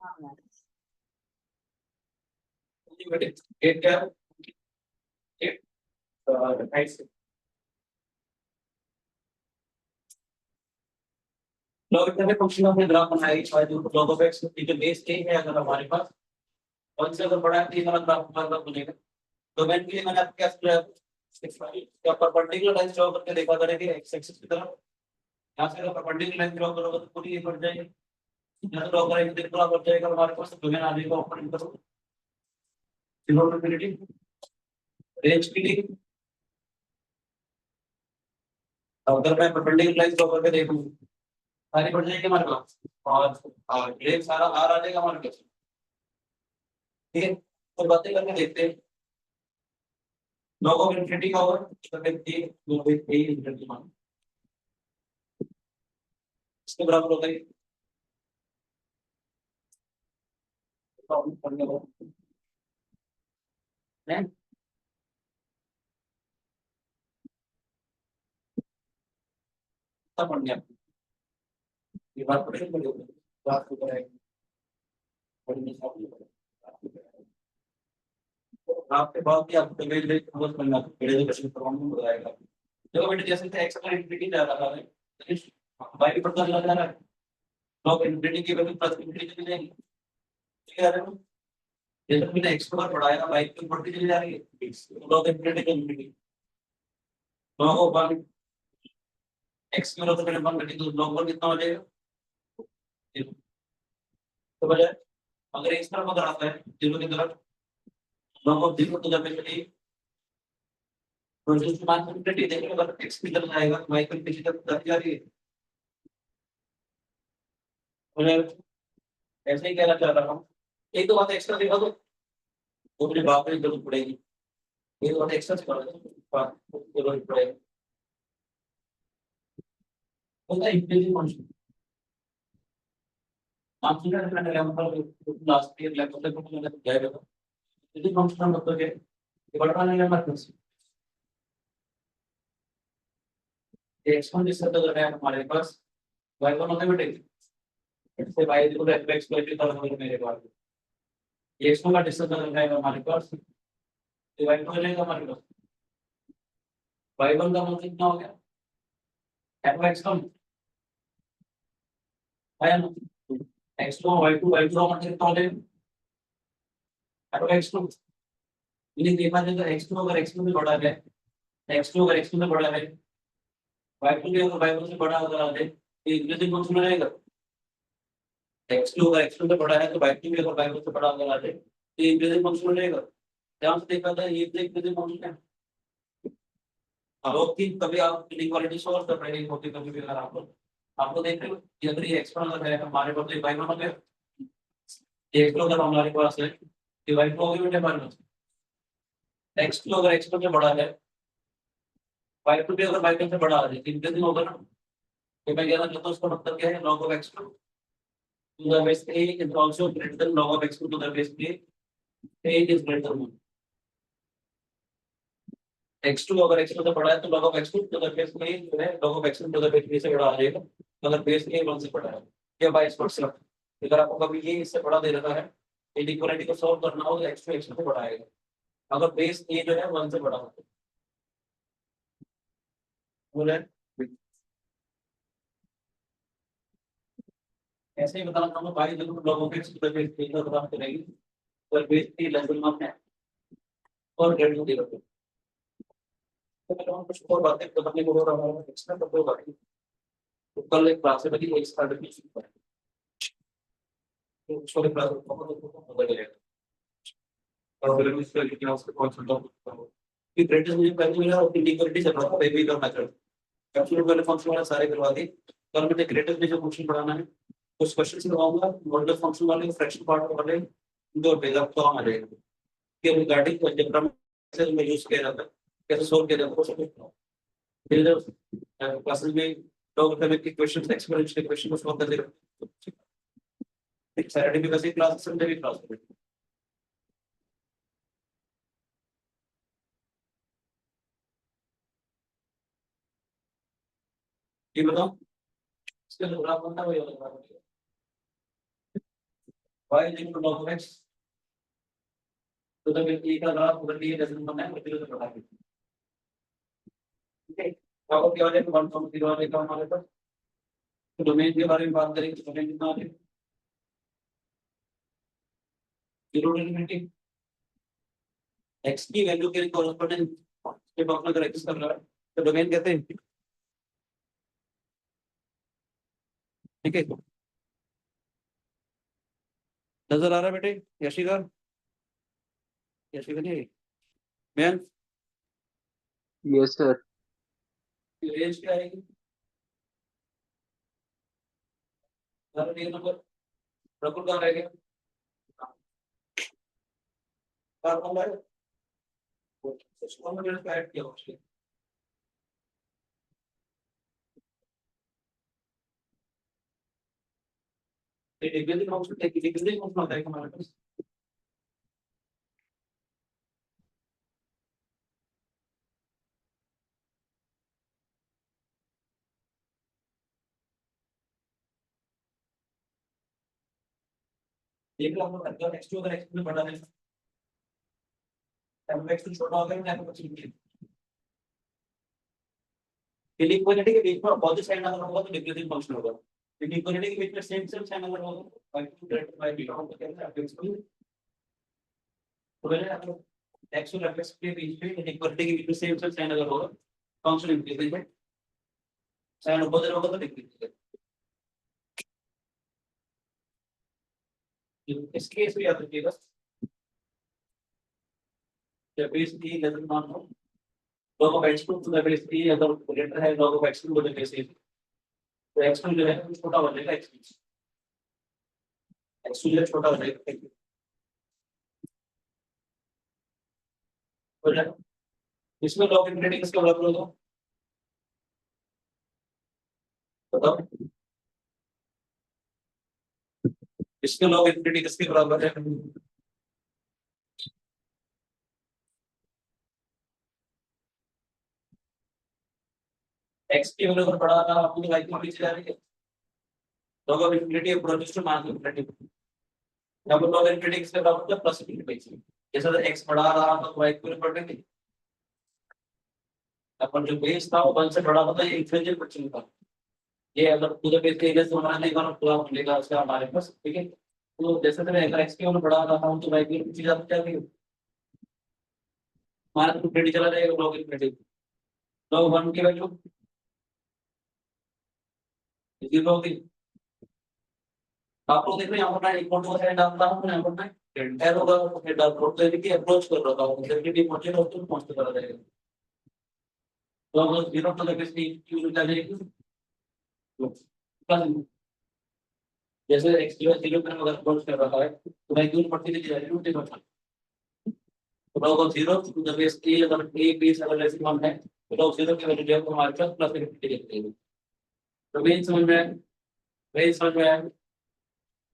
हाँ, एट क्या है? एट राइट से लॉग इतना फंक्शन हमने ग्राफ बनाया है शायद log of x जो बेस a है अगर हमारे पास वन से अगर बड़ा है तो ये वाला ग्राफ हमारे पास बनेगा। डोमेन के लिए मैंने आपको क्या क्या परपेंडिकुलर लाइन ड्रॉ करके देखा करेंगे एक्स एक्सिस की तरफ। यहाँ से अगर परपेंडिकुलर लाइन ड्रॉ करोगे तो पूरी ये बढ़ जाएगी। यहाँ से ड्रॉ करेंगे तो इतना बढ़ जाएगा हमारे पास डोमेन आगे का ओपन करो जीरो टू इनफिनिटी रेंज के लिए। अब अगर मैं परपेंडिकुलर लाइन ड्रॉ करके देखूँ सारी बढ़ जाएगी हमारे पास और रेंज सारा आर आ जाएगा हमारे पास। ठीक है तो बातें करके देखते हैं log of infinity का होगा तो फिर a log of a infinity मान इसके बराबर होता है प्रॉब्लम करने वाला है तब पढ़ गया ये बात पढ़ेंगे बड़ी बात को करेंगे बड़ी मिसाल आपके बाद भी आपको पहले ले समझ में ना पहले क्वेश्चन प्रॉब्लम हो जाएगा देखो बेटा जैसे थे एक्स का इंफिनिटी जा रहा है वाई भी पता लग रहा है log इंफिनिटी की वैल्यू प्लस इंफिनिटी चली जाएगी ठीक है जैसे मैंने एक्स को बढ़ाया वाई की बढ़ती चली जा रही है log इंफिनिटी की इंफिनिटी log 1 एक्स की तो मैंने 1 रखी तो log 1 कितना हो जाएगा तो बजाय अगर इस तरफ अगर आता है जीरो की तरफ log ऑफ जीरो तो जब बेसिकली प्रोसेस मान कंप्लीट देखिए अगर एक्स की तरफ आएगा तो वाई की पीछे तरफ जाती जा रही है मुझे ऐसे ही कहना चाह रहा हूँ एक दो बात एक्स्ट्रा देखा तो वो मुझे बात में जरूरत पड़ेगी एक दो बात एक्स्ट्रा सिखा बात जरूरत पड़ेगी उसका इंक्रीजिंग फंक्शन आप सुना है मैंने मतलब लास्ट ईयर लेक्चर तक मैंने जाएगा इंक्रीजिंग फंक्शन मतलब है ये बढ़ रहा है हमारे पास एक्सपोनेंशियल डिस्कस कर रहे हैं हमारे पास y1 होता है बेटे इससे y equal to x plus का होगा मेरे पास ये x का डिस्कस कर रहे हैं हमारे पास ये y2 हो जाएगा हमारे पास y1 का मतलब कितना हो गया fx कम है ना x2 y2 y2 का मतलब कितना हो जाएगा fx2 ये देखा जाए तो x2 अगर x2 से बड़ा है x2 अगर x2 से बड़ा है y2 भी अगर y1 से बड़ा अगर आ जाए तो इंक्रीजिंग फंक्शन हो जाएगा x2 अगर x2 से बड़ा है तो y2 भी अगर y1 से बड़ा अगर आ जाए तो इंक्रीजिंग फंक्शन हो जाएगा ध्यान से देखा था ये तो इंक्रीजिंग फंक्शन है अब आपकी कभी आप इनइक्वालिटी सॉल्व कर रहे होते कभी भी अगर आपको देख रहे हो कि अगर ये एक्सपोनेंशियल है हमारे पास एक y1 हो गया ये एक्सपोनेंशियल हमारे पास है ये y2 हो गया बेटे हमारे पास x2 अगर x1 से बड़ा है y2 भी अगर y1 से बड़ा आ जाए इंक्रीजिंग होगा ना तो मैं कहना चाहता हूं उसका मतलब क्या है log of x2 to the base a is also greater than log of x2 to the base a is greater than x2 अगर x2 से बड़ा है तो log of x2 to the base a जो है log of x2 to the base b से बड़ा आ जाएगा अगर बेस a 1 से बड़ा है या बाइस वर्सा अगर आपको कभी ये इससे बड़ा दे रखा है इनइक्वालिटी को सॉल्व करना हो तो x2 x2 से बड़ा आएगा अगर बेस a जो है 1 से बड़ा हो बोले ऐसे ही बताना चाहूंगा भाई जरूर log of x to the base a का पता चलेगी और बेस a लेस देन 1 है और ग्रेटर देगा तो मैं कहूंगा कुछ और बातें बताने को हो रहा है एक्स्ट्रा तो दो बातें तो कल एक क्लास है बड़ी एक स्टार्ट की तो छोटे क्लास में बहुत मजा आएगा और फिर मैं इसके लिए उसको कौन सा टॉपिक कि ग्रेटेस्ट मुझे पहले मिला और इनइक्वालिटी से बड़ा बेबी का मेथड एब्सोल्यूट वाले फंक्शन वाला सारे करवा दी कल मुझे ग्रेटेस्ट में जो फंक्शन पढ़ाना है कुछ क्वेश्चन करवाऊंगा मॉडल फंक्शन वाले फ्रैक्शन पार्ट वाले दो पेज आपको काम आ जाएगा कि रिगार्डिंग अलजेब्रा में कैसे में यूज किया जाता है कैसे सोल्व किया जाता है वो सब कुछ फिर क्लासेस में लोग करने के क्वेश्चंस एक्सपेरिमेंट के क्वेश्चन को सॉल्व कर दे सैटरडे भी वैसे क्लास संडे भी क्लास ये बताओ इसके लिए आप बनता है y is equal to log of x, तो जब ए का ग्राफ बदल दिए जैसे हमने प्रतिरोध बढ़ा दिया, ठीक है। अब क्या हो जाएगा 1.0 आ जाएगा हमारे पास। तो डोमेन के बारे में बात करेंगे तो डोमेन कितना आ जाएगा, जीरो डेरिवेटिव x की वैल्यू के कॉरेस्पॉन्डिंग जब अपना अगर x कर रहा है तो डोमेन कहते हैं, ठीक है। नजर आ रहा है बेटे, यशिका, यशिका जी मैम, यस सर। रेंज क्या आएगी, ये नंबर रकुल कहाँ रह गया, कहाँ कौन है, उसको हमने ऐड किया उसके, ये डिग्री मार्क्स में डिग्री मार्क्स में आता है हमारे पास। देख लो हम अगर x2 अगर x2 में बढ़ा दें तब x2 छोटा हो गया ना, कुछ नहीं इक्वालिटी के बीच में अपोजिट साइन अगर होगा तो डिक्रीजिंग फंक्शन होगा, लेकिन इक्वालिटी के बीच में सेम सेम साइन अगर होगा y2 ग्रेटर बाय b होगा तो क्या है x2, तो मैंने आपको x और x के बीच में इक्वालिटी के बीच में सेम सेम साइन अगर होगा फंक्शन इंक्रीजिंग है, साइन अपोजिट होगा तो डिक्रीजिंग है। इस केस में याद रखिएगा जब बेस e लेस देन मान लो log of x2 तो बेस e अगर ग्रेटर है log of x2 तो बेस e, तो x2 जो है वो छोटा हो जाएगा x2 जो छोटा हो जाएगा, तो इसमें log इनफिनिटी किसके बराबर होगा बताओ, इसमें log इनफिनिटी किसके बराबर है, x की वैल्यू अगर बड़ा था अपनी y की पीछे जा रही है, log of infinity approaches to minus infinity, जब log infinity किसके बराबर है प्लस infinity, जैसे तो x बढ़ा रहा तो y की वैल्यू बढ़ गई, अपन जो बेस था वो 1 से बड़ा होता है इंफिनिटी पर चलता, ये अगर पूरे बेस के इलेस बनाने देगा ना पूरा मिलेगा उसका हमारे पास, ठीक है। तो जैसे तो अगर x की वैल्यू बढ़ा रहा हूं तो y की वैल्यू पीछे जाती जाएगी, हमारा तो इंफिनिटी चला जाएगा log infinity, log 1 की वैल्यू 0 होगी, आप लोग देख रहे हैं यहाँ पर मैं इक्वल टू का साइन डालता हूँ, यहाँ पर मैं एरो का फिर डाल रोड लेने की अप्रोच कर रहा हूँ, जब भी पहुंचे तो तुम पहुंचते चला जाएगा, तो हम 0 टू लेके सी क्यू निकल जाएगी, प्लस जैसे x की वैल्यू 0 पर अगर अप्रोच कर रहा है तो मैं क्यू पढ़ती चली जाएगी उल्टे पर, तो log 0 to the base a अगर a बेस अगर ऐसे मान है तो log 0 की वैल्यू जो है वो हमारे पास प्लस इनफिनिटी लिखते हैं, तो मेन समझ में आया, मेन समझ में आया,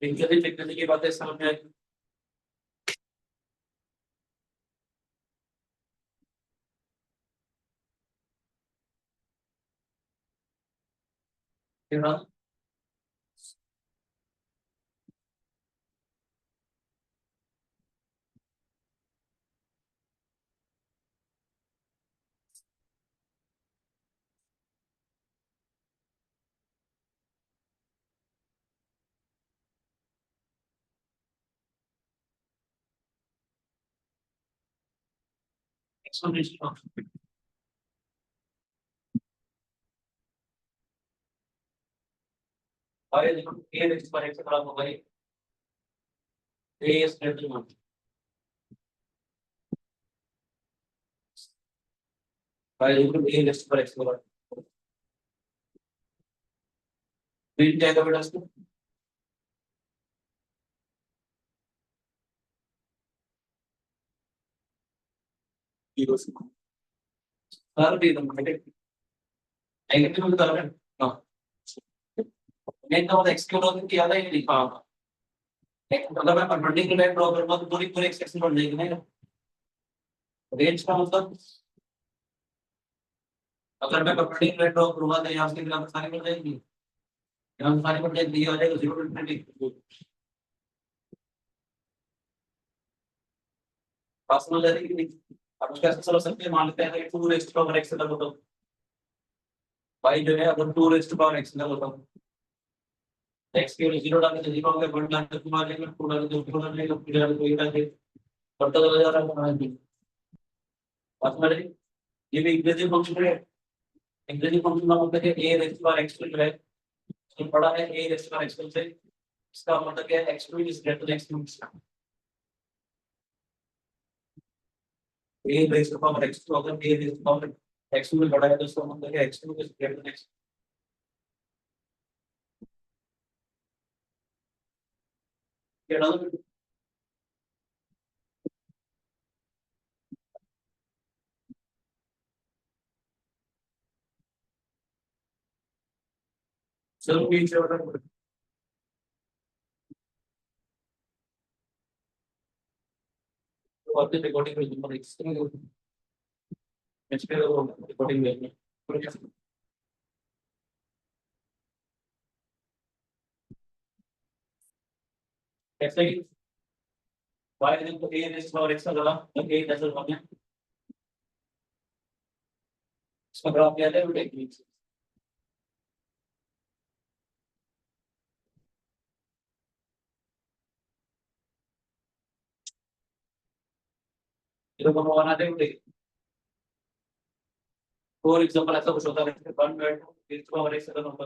इंक्रीजिंग लिखने की बातें समझ में आई, फिर हाँ एक्सपोनेंशियल फंक्शन और ये देखो a रेज़ पर x बराबर होगा ये a is greater than 1 और ये देखो a रेज़ पर x बराबर मिल जाएगा बेटा इसको, जीरो से कर दे दम नेगेटिव नेगेटिव में कर हां एक तो x क्यों लॉग किया था ये लिखा अगर मैं परपेंडिकुलर लाइन ड्रॉ करूंगा तो पूरी पूरी x एक्सिस बढ़ जाएगी ना, रेंज का मतलब अगर मैं परपेंडिकुलर लाइन ड्रॉ करूंगा तो यहाँ से ग्राफ सारी बढ़ जाएगी, यहाँ सारी बढ़ जाएगी, ये आ जाएगा 0 टू इनफिनिटी, बात समझ आ रही है कि नहीं? अब उसका ऐसा समझ सकते हैं, मान लेते हैं टू रेस्ट पावर एक्स का मतलब भाई जो है अगर टू रेस्ट पावर एक्स का मतलब एक्स के जीरो डाल के जीरो होगा, वन डाल के टू आ जाएगा, टू डाल के टू आ जाएगा, थ्री डाल के एट आ जाएगा, बढ़ता चला जा रहा है। बात समझ रही? ये भी इंक्रीजिंग फंक्शन है। इंक्रीजिंग फंक्शन का मतलब है ए रेस्ट पावर एक्स जो है तो बड़ा है ए रेस्ट पावर एक्स से, इसका मतलब क्या है x2 is greater than x2। a raise to power x2 अगर a raise to power x2 में बड़ा है तो इसका मतलब है x2 is greater then x। क्या डालो? चलो बीच में बड़ा तो आपने रिकॉर्डिंग में नंबर x नेक्स्ट पे रिकॉर्डिंग में ऐसे ही y इज तो a raise to power x का जरा तो a जैसे हमने इसका ग्राफ क्या है बेटे? ये तो बनवाना है बेटे। फॉर एग्जांपल ऐसा कुछ होता है 1 by 2 raise to power x का नंबर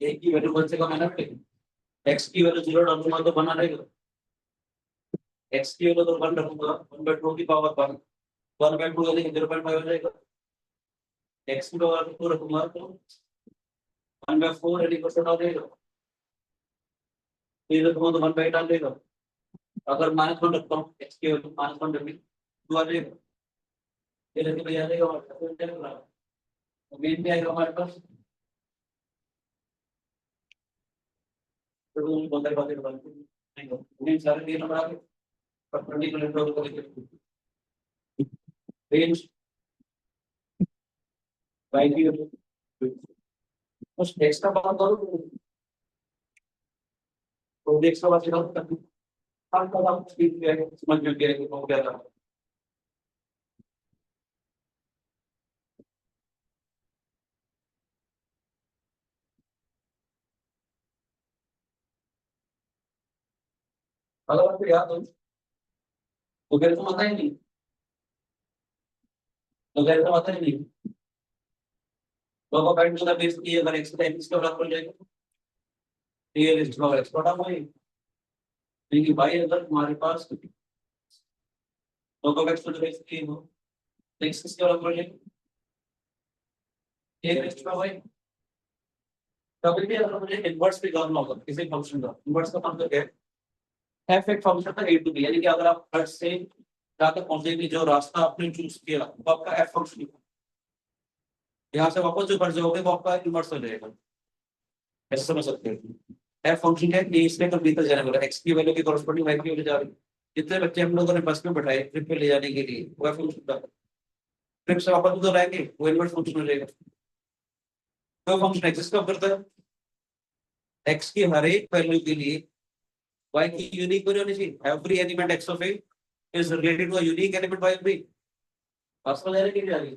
a की वैल्यू कौन से का मैंने बेटे x की वैल्यू 0 डालूंगा तो बना रहेगा, x की वैल्यू तो 1 रखूंगा 1 बाय 2 की पावर 1 1 बाय 2 यानी 0.5 हो जाएगा, x की पावर 2 रखूंगा तो 1 बाय 4 यानी क्वेश्चन आ जाएगा, फिर रखूंगा तो 1 बाय डाल देगा। अगर -1 रखता हूँ x की वैल्यू -1 रखी तो आ जाएगा, ये रख के आ जाएगा और फिर जाएगा तो मेन में आएगा हमारे पास तो बोलते हैं बातें नहीं हो उन्हें सारे दिए नंबर आ गए पर पर्टिकुलर लोग को लेकर रेंज y की वैल्यू उस x का बात करो तो x का बात करो हम कल आप स्पीड पे समझ में गए कि वो क्या था। अगर आपको याद हो तो फिर तो आता ही नहीं, तो फिर तो आता ही नहीं लोगों बैंक का बेस की अगर x टाइम इसका बराबर हो जाएगा ये लिस्ट का एक्सपर्ट आप भाई देखिए भाई अगर तुम्हारे पास लोगों का एक्सपर्ट बेस की हो तो x किसके बराबर हो जाएगा ये लिस्ट का भाई कभी भी अगर मुझे इनवर्स भी करना होगा किसी फंक्शन का इनवर्स का मतलब क्या है f एक फंक्शन का a टू b यानी कि अगर आप हर से जाकर पहुंचेंगे जो रास्ता आपने चूज किया वो आपका f फंक्शन यहाँ से वापस जो बढ़ जाओगे वो आपका इनवर्स हो जाएगा, ऐसे समझ सकते हैं। f फंक्शन है कि इसमें कभी तक जाने वाला x की वैल्यू की कॉरेस्पॉन्डिंग y की वैल्यू जा रही है। जितने बच्चे हम लोगों ने बस में बैठाए ट्रिप पे ले जाने के लिए वो f फंक्शन था, ट्रिप से वापस उधर आएंगे वो इनवर्स फंक्शन हो जाएगा। तो फंक्शन एग्जिस्ट कब करता है x की हर एक वैल्यू के लिए y की यूनिक वैल्यू होनी चाहिए, every element x of a is related to a unique element y of b। वास्तव में जाने के लिए आ रही है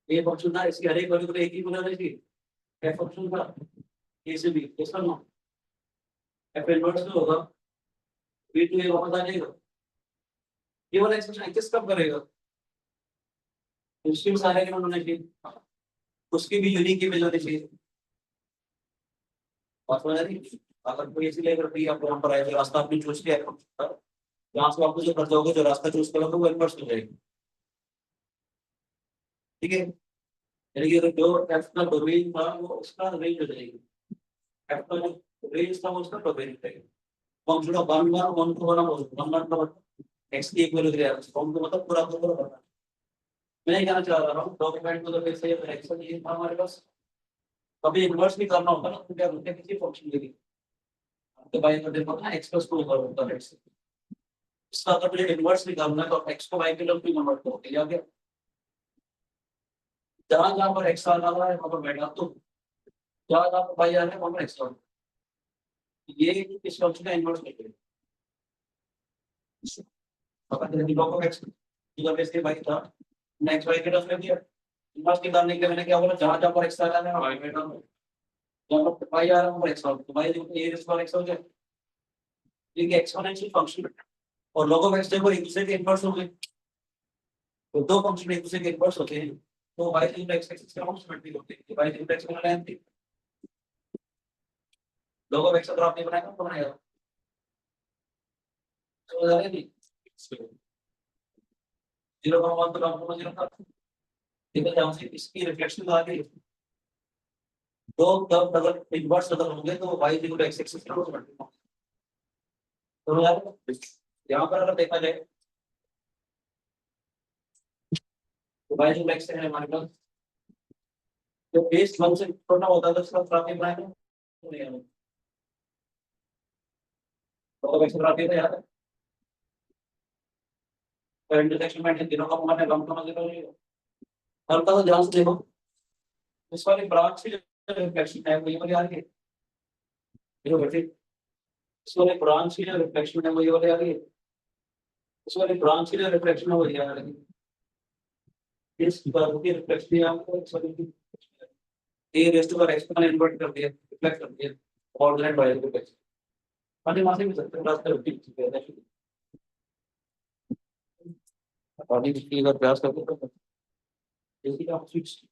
ये फंक्शन था इसकी हर एक वैल्यू को एक ही वैल्यू होनी चाहिए f फंक्शन था a से b इसका नाम f इनवर्स जो होगा b टू a वापस आ जाएगा, केवल एक्सप्रेशन एग्जिस्ट कब करेगा उसके सारे के होने चाहिए उसकी भी यूनिक इमेज होनी चाहिए। बात समझ आ रही है? अगर कोई ऐसी लेकर भी आप वहां पर आए जो रास्ता आपने चूज किया है यहाँ से आपको जो कर जाओगे जो रास्ता चूज करोगे वो इनवर्स हो जाएगा, ठीक है। यानी कि जो एफ का डोमेन था वो उसका रेंज हो जाएगी, एफ का जो रेंज था वो उसका डोमेन हो जाएगा। फंक्शन ऑफ 1 1 1 को बना 1 1 का एक्स की एक वैल्यू दिया है फॉर्म को मतलब पूरा पूरा बना। मैं क्या चाह रहा हूँ डॉक्यूमेंट को तो फिर से एक्स ये था हमारे पास कभी इन्वर्स भी करना होता ना तो क्या बोलते हैं किसी फंक्शन के लिए तो भाई को देखो ना एक्स प्लस 2 कर होता है इसका अगर मुझे इन्वर्स भी करना है तो एक्स को वाई के लोग भी कन्वर्ट करोगे या क्या जहां जहां पर एक्स आ रहा है वहां पर बैठा तो जहां जहां पर वाई आ रहा है वहां पर एक्स ये इस फंक्शन का इन्वर्स लेते हैं अपन ने log of x इधर वैसे y था नेक्स्ट y के टर्म्स में दिया इनवर्स निकालने के लिए मैंने क्या बोला जहां जहां पर x आ रहा है y में टर्म जहां पर y आ रहा है x आउट तो y देखो a रेज़ पर x हो जाए ये एक्सपोनेंशियल फंक्शन और log of x देखो एक दूसरे के इनवर्स हो गए तो दो फंक्शन एक दूसरे के इनवर्स होते हैं तो y की x एक्सिस के अप्रोक्सीमेटली होते हैं y की x का लेंथ थी log of x अगर आपने बनाया तो बनाया तो हो जाएगा नहीं 0,1 तो लॉग 0 था ठीक है जहां से इसकी रिफ्लेक्शन आ गई दो तब अगर इनवर्स अगर होंगे तो y x एक्सिस के अप्रोक्सीमेटली तो यार यहाँ पर अगर देखा जाए तो y x है हमारे पास जो बेस 1 से छोटा होता है तो उसका प्राप्ति बनाएंगे तो नहीं आएगा तो x प्राप्ति है यार तो इंटरसेक्शन में दिनों का मान है लंब का मतलब है हल्का सा ध्यान से देखो इस वाली ब्रांच की रिफ्लेक्शन है वो ये वाली आ रही है देखो बेटे इस वाली ब्रांच की जो रिफ्लेक्शन है वो ये वाली आ रही है इस वाली ब्रांच की जो रिफ्लेक्शन है वो ये आ रही है इस कर्व की रिफ्लेक्शन आपको इस वाली की a raise to power x को इन्वर्ट कर दिया रिफ्लेक्ट कर दिया ऑर्डिनेट बाय रिफ्लेक्शन पानी वहां से भी सकते हैं क्लास का रिपीट है पानी की अगर प्रयास करते तो जैसे कि आप स्विच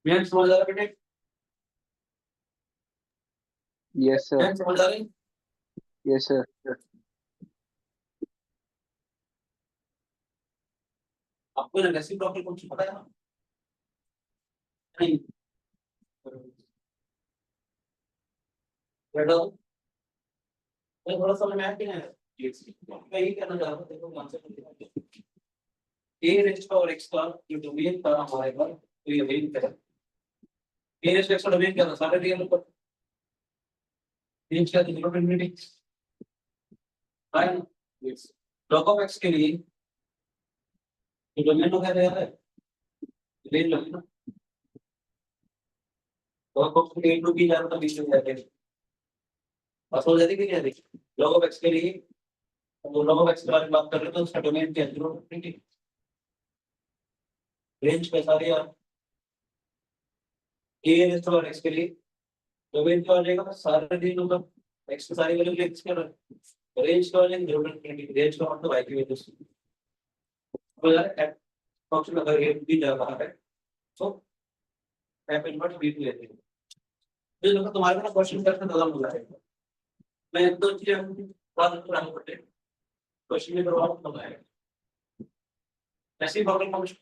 मैं समझ आ रहा बेटे यस सर। मैं समझ आ रही यस सर। आपको रेसिप्रोकल प्रॉपर्टी कौन सी पता है ना नहीं बेटा मैं थोड़ा समझ में आया कि नहीं मैं यही कहना चाह रहा हूँ देखो concept a raise to power x का जो डोमेन था हमारे पास तो ये डोमेन था a रेज़ टू x का डोमेन क्या था सारे रियल ऊपर रेंज क्या थी zero infinity right yes log of x के लिए ये डोमेन को क्या दिया है रेंज लगी ना log of a to b जाना तो बीच में जाते हैं बस हो जाती है क्या देखिए log ऑफ x के लिए तो log ऑफ x के बारे में बात कर रहे हैं तो उसका डोमेन क्या है जीरो इनफिनिटी रेंज कैसा आ रहा है a raise to power x के लिए डोमेन क्या हो जाएगा सारे दिन मतलब x की सारी वैल्यू x के रेंज क्या हो जाएगी जीरो इनफिनिटी रेंज का मतलब y की वैल्यू से तो यार फंक्शन अगर a भी जा रहा है तो f इनवर्स b भी लेते हैं जो लोग तुम्हारे पास क्वेश्चन करते हैं ज्यादा मजा आएगा मैं एक दो चीजें बात करानी पड़ते हैं क्वेश्चन में प्रभाव मजा आएगा ऐसे ही problem function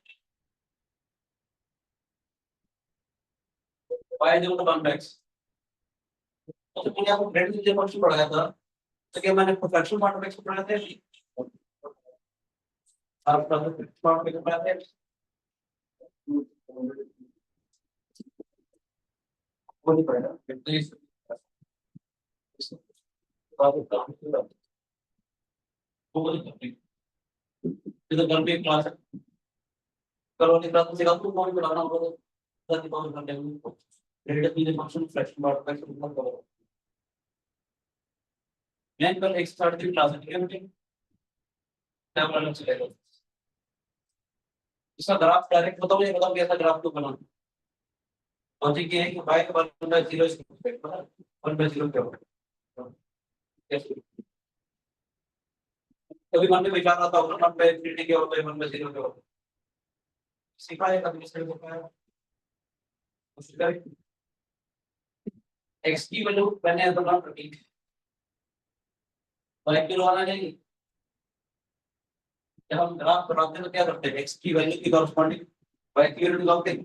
y equal to 1 x तो मैंने आपको ग्रेड से फंक्शन पढ़ाया था तो क्या मैंने फ्रैक्शन पार्ट ऑफ x पढ़ाया था आप फ्रैक्शन पार्ट ऑफ x पढ़ाया था वो नहीं पढ़ा प्लीज बात करते हैं वो नहीं इधर घर पे एक क्लास है करो नहीं क्लास से आपको कौन बुलाना होगा तो कौन करने को ग्रेड की function fraction part of x करो मैं कल एक स्टार्ट की क्लास है ठीक है बेटे क्या बोलना चलेगा इसका ग्राफ डायरेक्ट बताओ ये बताओ कैसा ग्राफ तो बनाना लॉजिक ये है कि y का 1/0 इसका रिस्पेक्ट में 1/0 क्या होगा कैसे कभी मन में विचार आता होगा 1/3 क्या होता है 1/0 क्या होता है सीखा है कभी इसने बताया उसका x की वैल्यू मैंने ऐसा नाम रखी y की वैल्यू आना चाहिए जब हम ग्राफ बनाते हैं तो क्या करते हैं x की वैल्यू की कॉरस्पॉन्डिंग y की वैल्यू निकालते हैं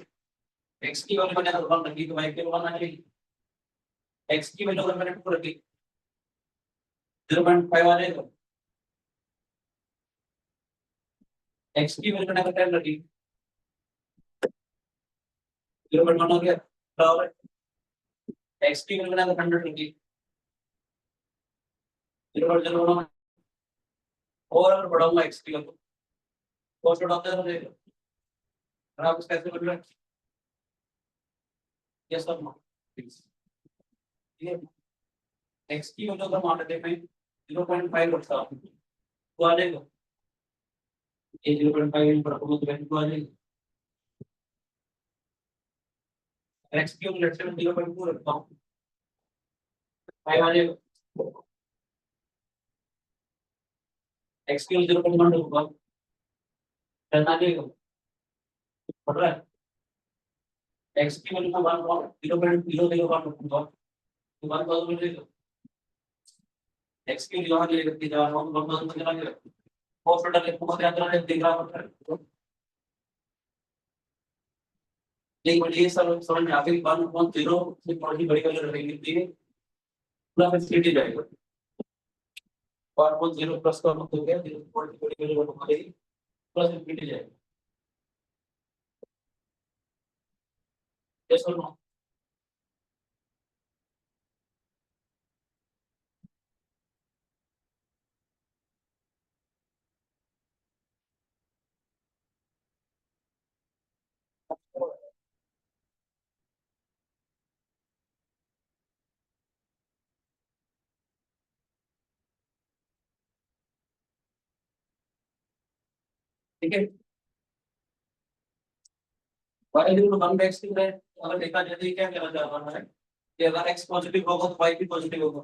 x की वैल्यू मैंने ऐसा नाम रखी तो y की वैल्यू आना चाहिए x की वैल्यू अगर मैंने 2 रखी 0.5 आ जाएगा x की वैल्यू मैंने अगर 10 रखी 0.1 हो गया बराबर x की वैल्यू बनाकर 100 0.01 और अगर बढ़ाऊंगा x की वैल्यू तो बढ़ाते रहेगा और आप इसका कैसे बदल यस और नो प्लीज ये x की वैल्यू अगर मान लेते हैं 0.5 रखता हूं तो आ जाएगा ये 0.5 पर तो वैल्यू आ जाएगी x की वैल्यू लेट्स से 0.2 रखता हूं 5 आ जाएगा x की वैल्यू 0.1 रखूंगा 10 आ जाएगा पढ़ रहा है x की वैल्यू को 0.001 रखूंगा तो 1000 मिल जाएगा x की वैल्यू यहाँ ले करके जा रहा हूं 1000 में चला गया हॉस्पिटल एक बहुत यात्रा है देख रहा हूं एक बड़ी सब समझ में आके 1.0 से थोड़ी बड़ी वैल्यू रहेगी थी प्लस इंफिनिटी जाएगा 1.0 प्लस का मतलब क्या 0.0 बड़ी वैल्यू हमारी प्लस इंफिनिटी जाएगा यस और नो ठीक है y equal to 1 by x है अगर देखा जाए तो क्या कहना चाह रहा है कि अगर x पॉजिटिव होगा तो y भी पॉजिटिव होगा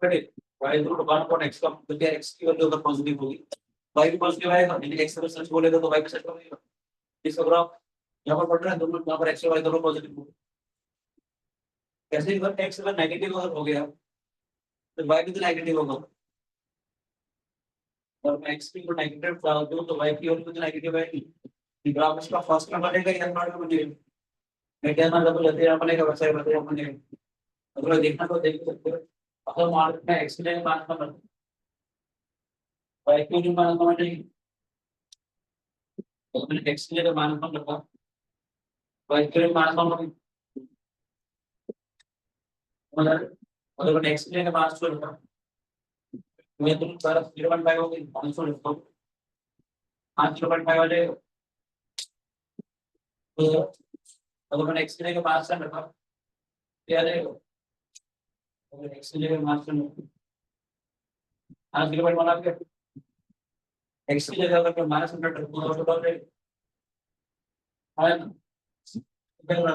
correct y equal to 1 upon x का मतलब है x की वैल्यू अगर पॉजिटिव होगी y भी पॉजिटिव आएगा यानी x अगर सच बोलेगा तो y भी सच बोलेगा इसका ग्राफ यहाँ पर पढ़ रहा है दोनों यहाँ पर x और y दोनों पॉजिटिव होंगे कैसे अगर x अगर नेगेटिव अगर हो गया तो y भी तो नेगेटिव होगा और मैं x की को नेगेटिव डाल दूं तो y की वैल्यू तो नेगेटिव आएगी ग्राफ इसका फर्स्ट में बनेगा या थर्ड में बनेगा मैं क्या ना तो जैसे यहाँ बनेगा वैसे ही बनेगा अगर देखना तो देख सकते हो अगर मान में x की जगह मान का मतलब y की जो मान का मतलब तो मैंने x की जगह मान का मतलब y की जगह मान का मतलब अगर मैंने x की जगह मान को रखा मैं तो सारा 0.5 हो गई 500 लिखता हूँ 0.5 आ जाएगा तो अगर मैंने x की जगह 500 रखा क्या आ जाएगा अगर x की जगह 500 0.1 आ गया x की जगह अगर मैं माइनस 100 रखूंगा तो क्या आएगा क्या होगा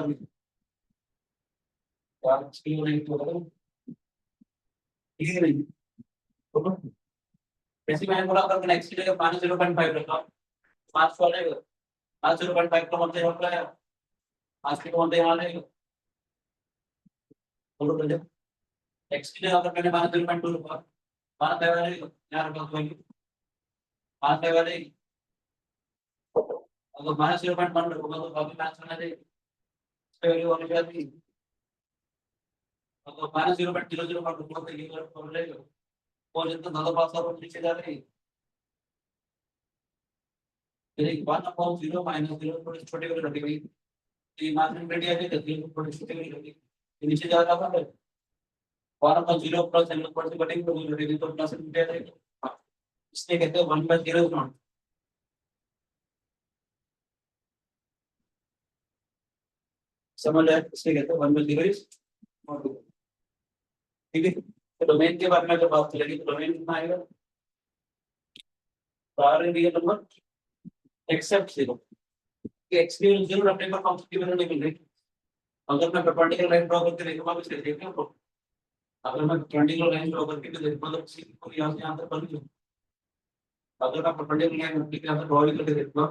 तो आप इसकी नहीं तो ठीक है नहीं तो जैसे मैंने बोला अगर मैंने x की जगह माइनस 0.5 रखा 5 आ जाएगा 0.5 का मतलब होता है 5 के मतलब यहाँ आ जाएगा बोलो तो x की जगह अगर मैंने माइनस 0.2 रखा माना तय वाले यहाँ रखा तो माना तय वाले अगर माइनस 0.1 रखूंगा तो काफी मैच करना चाहिए इसका वैल्यू होने जाती है अगर माइनस 0.001 रखूंगा तो ये कर लेगा और जितना ज्यादा पास और नीचे जा रही है फिर एक 1/0 माइनस 0 थोड़ी छोटी वाली रखी गई तो ये मार्जिन बढ़िया है तो थोड़ी छोटी वाली रखी नीचे जा रहा था 1/0 प्लस एल पर से कटिंग तो रखेगी तो प्लस इंटू जाएगा इसलिए कहते हैं 1/0 इज नॉट समझ आया इसलिए कहते हैं 1/0 इज नॉट ठीक है तो डोमेन के बारे में जब बात करेंगे तो डोमेन कितना आएगा सारे रियल नंबर एक्सेप्ट 0 कि x की वैल्यू 0 रखने पर फंक्शन की वैल्यू नहीं मिल रही अगर मैं परपेंडिकुलर लाइन ड्रॉ करके देखूंगा तो इसे देखना तो अगर मैं परपेंडिकुलर लाइन ड्रॉ करके भी देखूंगा तो किसी को यहां से यहां तक कर लूं अगर मैं परपेंडिकुलर लाइन यहां से ड्रॉ करके देखूंगा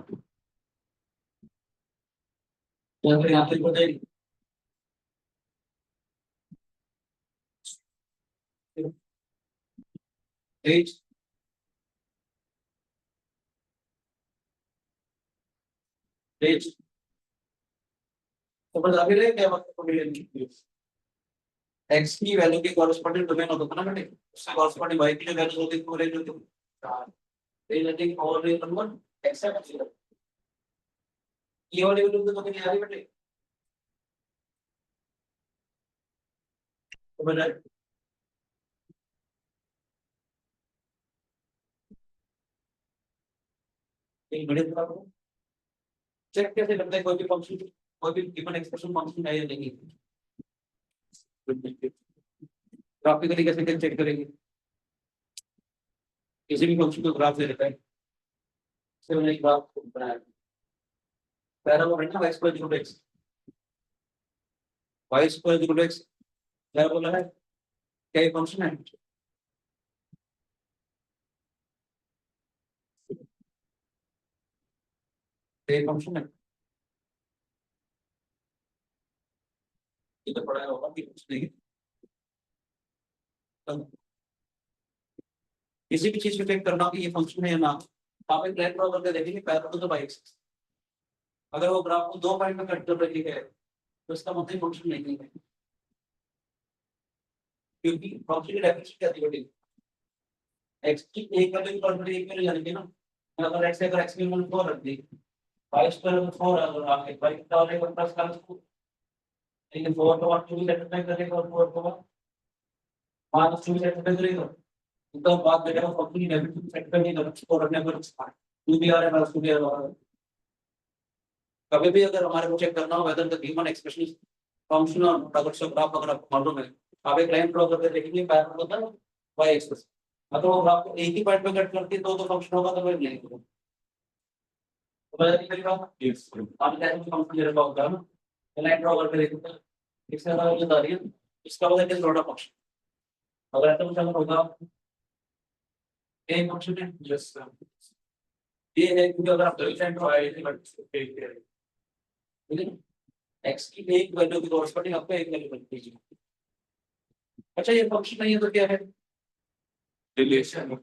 तो फिर यहां से हो जाएगी एज एज तो बस अभी रहे क्या मतलब x की वैल्यू के कॉरेस्पॉन्डिंग डोमेन होता था ना बेटे उससे कॉरेस्पॉन्डिंग y की जो वैल्यू होती थी वो रेंज होती थी रेंज होती है और रियल नंबर एक्सेप्ट 0 ये वाली वैल्यू तो कभी नहीं आ रही बेटे, तो बेटा एक बड़े तरह को चेक कैसे करते हैं कोई भी फंक्शन, कोई भी गिवन एक्सप्रेशन फंक्शन है या नहीं, ग्राफिकली कैसे चेक करेंगे, किसी भी फंक्शन को ग्राफ दे देता है, इससे मैंने एक ग्राफ बनाया, पैराबोला है ना, y square equal x, y square equal x parabola है, क्या ये फंक्शन है, ये फंक्शन है, ये तो पढ़ाया होगा कि कुछ नहीं, तो किसी भी चीज को चेक करना कि ये फंक्शन है या ना, आप एक लाइन ड्रॉ करके देखेंगे पैराबोला तो y एक्सिस, अगर वो ग्राफ को दो पॉइंट में कट कर रही है तो इसका मतलब फंक्शन नहीं है, क्योंकि फंक्शन की डेफिनेशन क्या थी बेटी, x की एक वैल्यू पर एक वैल्यू जानेंगे ना, अगर x की वैल्यू 4 रख दी, y स्क्वायर में 4 अगर आप एक y का वाले का प्लस कर उसको, लेकिन 4 को 1 भी सेटिस्फाई करेगा और 4 को 5 भी सेटिस्फाई करेगा, तो बात करेगा फंक्शन की डेफिनेशन सेटिस्फाई नहीं कर उसको रखने पर टू भी आ रहा है प्लस 2 भी आ रहा है, कभी भी अगर हमारे को चेक करना हो whether the given expression function और अगर सब ग्राफ अगर आपको मालूम है, आप एक लाइन ड्रॉ करके देखेंगे पैरेलल होता है y एक्सिस, अगर वो ग्राफ को एक ही पॉइंट पे कट करती है तो फंक्शन होगा, तो वो नहीं होगा, तो पता नहीं करेगा यस आप कैसे फंक्शन दे रखा होगा ना, लाइन ड्रॉ करके देखो इससे ज्यादा जो बता रही है इसका मतलब है थोड़ा फंक्शन, अगर ऐसा कुछ अगर होगा एक फंक्शन है यस ये है, क्योंकि अगर आप लाइन ड्रॉ करेंगे लेकिन x की एक वैल्यू की कॉरस्पॉन्डिंग आपको एक वैल्यू मिलती है, अच्छा ये फंक्शन नहीं है तो क्या है, रिलेशन,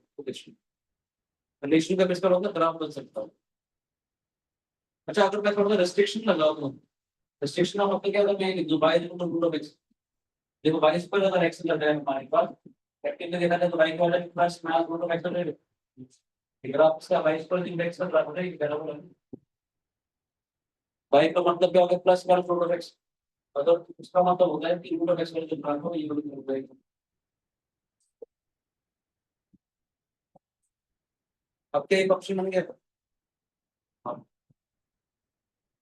रिलेशन का किसका होगा ग्राफ बन सकता है, अच्छा अगर मैं थोड़ा सा रेस्ट्रिक्शन लगा दूं, रेस्ट्रिक्शन का मतलब क्या होता है, मैं लिख दूं y equal to root of x, देखो y पर अगर x लग रहा है हमारे पास फैक्टर में देखा जाए तो y का वाला plus minus root of x ले लो, अगर आप इसका y पर इंडेक्स कर रहा है ये बराबर है, y का मतलब क्या होगा plus minus root of x, अगर इसका मतलब होता है कि रूट ऑफ x का जो ग्राफ हो ये होता है, अब क्या एक ऑप्शन बन गया, हाँ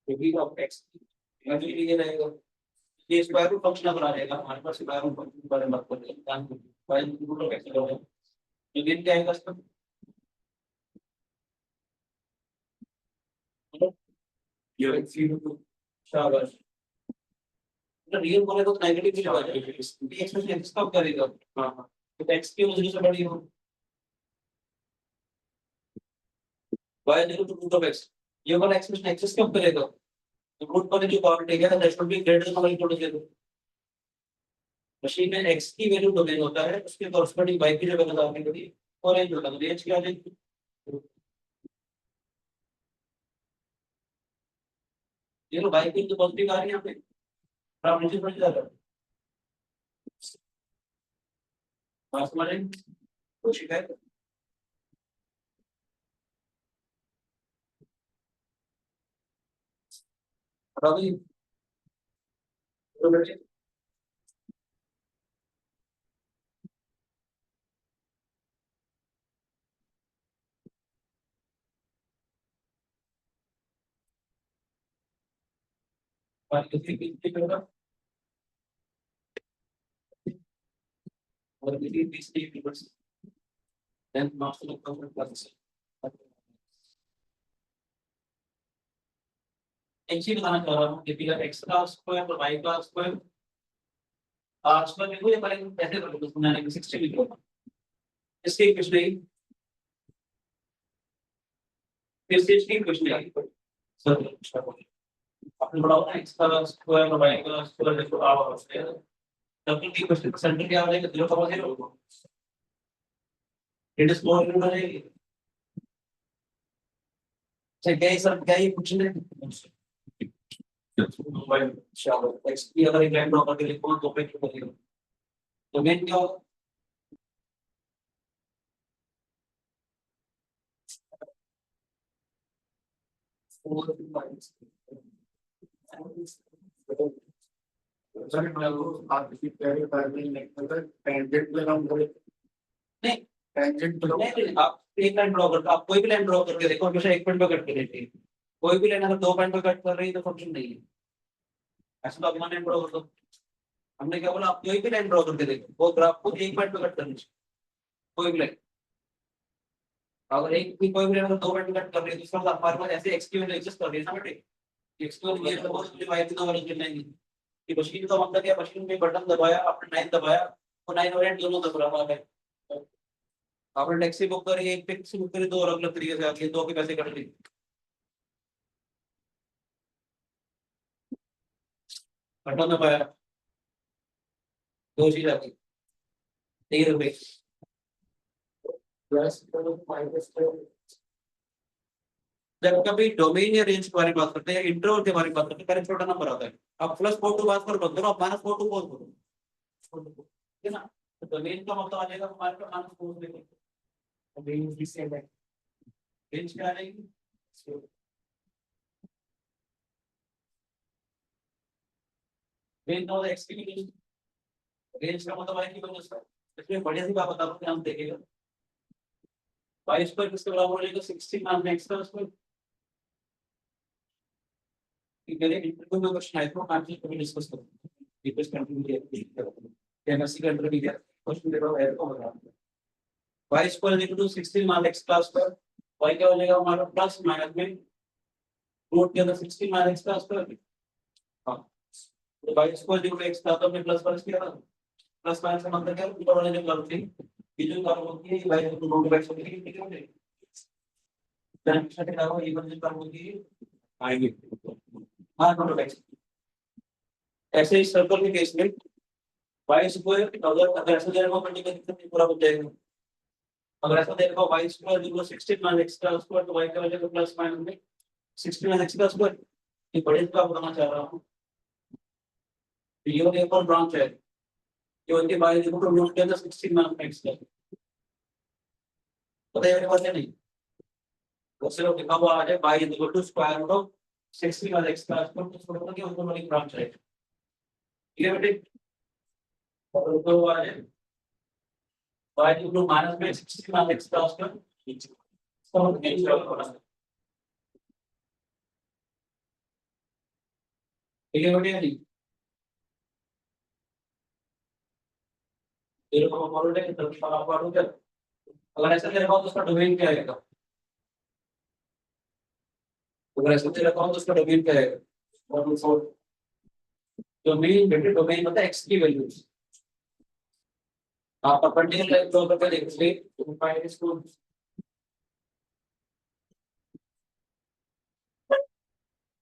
क्योंकि अब x वैल्यू ये रहेगा, ये स्क्वायर रूट फंक्शन अगर आ जाएगा हमारे पास स्क्वायर रूट फंक्शन के बारे में बात करते हैं, y रूट ऑफ x होगा, लेकिन क्या आएगा इसका, ये जीरो टू शाबाश, मतलब रियल बोले तो नेगेटिव ही लगा जाएगा, ये एक्सप्रेशन एक्स कब करेगा, हाँ हाँ तो x की वजह से बड़ी हो y equal to root of x, ये वाला एक्सप्रेशन एक्सेस कब करेगा, तो रूट पर जो पावर टेक है that should be greater then और इक्वल टू 0, मशीन में x की वैल्यू डोमेन होता है उसके कॉरस्पॉन्डिंग y की जगह लगाने के लिए और रेंज होता है, रेंज क्या है, ये लो y की तो पॉजिटिव आ रही है यहाँ पे, आप नीचे बढ़ जाएगा, पास में कुछ शिकायत, बता दो तो बेटे बात किसी की करना और किसी तीसरी universe then master of computer classes, एक चीज बताना चाह रहा हूँ कि फिगर x का स्क्वायर और y का स्क्वायर r स्क्वायर में ये पहले कैसे करोगे, उसको मैंने 60 लिखा था इसके कुछ नहीं, फिर से इसकी कुछ नहीं सर आपने पढ़ा होगा x का स्क्वायर और y का स्क्वायर देखो r और स्क्वायर तब की क्वेश्चन सेंटर क्या आ जाएगा 0,0 इट इज स्मॉल रूट आ जाएगी, अच्छा क्या ये सर क्या ये कुछ नहीं, चलो x की अगर एक लाइन ड्रॉ करके लिखो तो पे क्यों करेगा, तो मेन क्या होगा, नहीं नहीं, आप एक लाइन ड्रॉ करके आप कोई भी लाइन ड्रॉ करके देखो, हमेशा एक पॉइंट पे कट के देखिए। कोई भी लाइन अगर 2 पॉइंट पे कट कर रही है तो फंक्शन नहीं है। ऐसा तो आप लाइन ड्रॉ कर दो। हमने क्या बोला, आप कोई भी लाइन ड्रॉ करके देखो, वो ग्राफ को एक पॉइंट पे कट करनी चाहिए, कोई भी लाइन। अगर एक भी कोई भी लाइन अगर 2 पॉइंट पे कट कर रही है तो इसका मतलब हमारे पास ऐसे एक्स की वैल्यू एग्जिस्ट कर रही है ना बेटे। एक्स की वैल्यू ये तो मुझे y की वैल्यू मिलेगी कि मशीन का मतलब क्या, मशीन में बटन दबाया आपने 9 दबाया और 9 और 8 दोनों दब रहा है। आपने टैक्सी बुक करी, एक टैक्सी बुक करी, दो अलग अलग तरीके से आती है, दो के पैसे कट दिए। बटन दबाया, दो चीज आती, 3 रुपए। जब कभी डोमेन या रेंज के बारे में बात करते हैं या इंटरवल के बारे में बात करते हैं, पहले छोटा नंबर आता है। आप +4 बात कर बंद करो, आप -4 बोल करो, ठीक है ना। तो डोमेन का मतलब आ जाएगा हमारे पास -4 लेके, रेंज क्या आ जाएगी, रेंज और एक्स की रेंज। रेंज का मतलब है कि बस इसमें बढ़िया सी बात बता रहा हूँ, ध्यान देखिएगा। y स्क्वायर किसके बराबर हो जाएगा, 16 मान x का स्क्वायर। मेरे इंटरव्यू में क्वेश्चन आए थे, आप जी कभी डिस्कस करो, रिक्वेस्ट कंटिन्यू किया एमएससी के अंदर भी गया क्वेश्चन दे रहा हूं, को बता y स्क्वायर इक्वल टू 16 मान x का स्क्वायर। y क्या हो जाएगा हमारा, प्लस माइनस में रूट के अंदर 16 मान x का स्क्वायर। हां, तो y square equal to x था तो हमने प्लस प्लस किया था, प्लस माइनस का मतलब क्या है, ऊपर वाले जो कर्व थी, ये जो कर्व होती है ये y equal to root x होती है, ठीक है। टाइम के साथ ये वाली जो कर्व होती है आएंगे, हां रूट x। ऐसे ही सर्कल के केस में y स्क्वायर अगर ऐसा दे रखा हो पर्टिकुलर कितना पूरा बन जाएगा। अगर ऐसा दे रखा हो y स्क्वायर इक्वल 16 मान x का स्क्वायर, तो y का वैल्यू प्लस माइनस में 16 मान x का स्क्वायर। ये बड़े का बताना चाह रहा हूं, तो ये एक और ब्रांच है जो उनके y इक्वल टू रूट के अंदर 16 मान x का, पता है मेरे पास है नहीं, वो सिर्फ लिखा हुआ आ जाए y equal to square root of 16 मान x का स्क्वायर, तो थोड़ा कि ऊपर वाली ब्रांच है, ठीक है बेटे। और ऊपर हुआ है y इक्वल टू माइनस में 16 मान x का स्क्वायर, इसका मतलब है, ठीक है बेटे। नहीं तेरे को बोल रहे हैं तो आप पढ़ो क्या, अगर ऐसा तेरे को तो उसका डोमेन क्या आएगा, अगर ऐसा तेरे को तो उसका डोमेन क्या आएगा, और सो डोमेन बेटे, डोमेन मतलब x की वैल्यू। आप पर्टिकुलर लाइन ड्रॉ करके देखोगे तो फाइंड इसको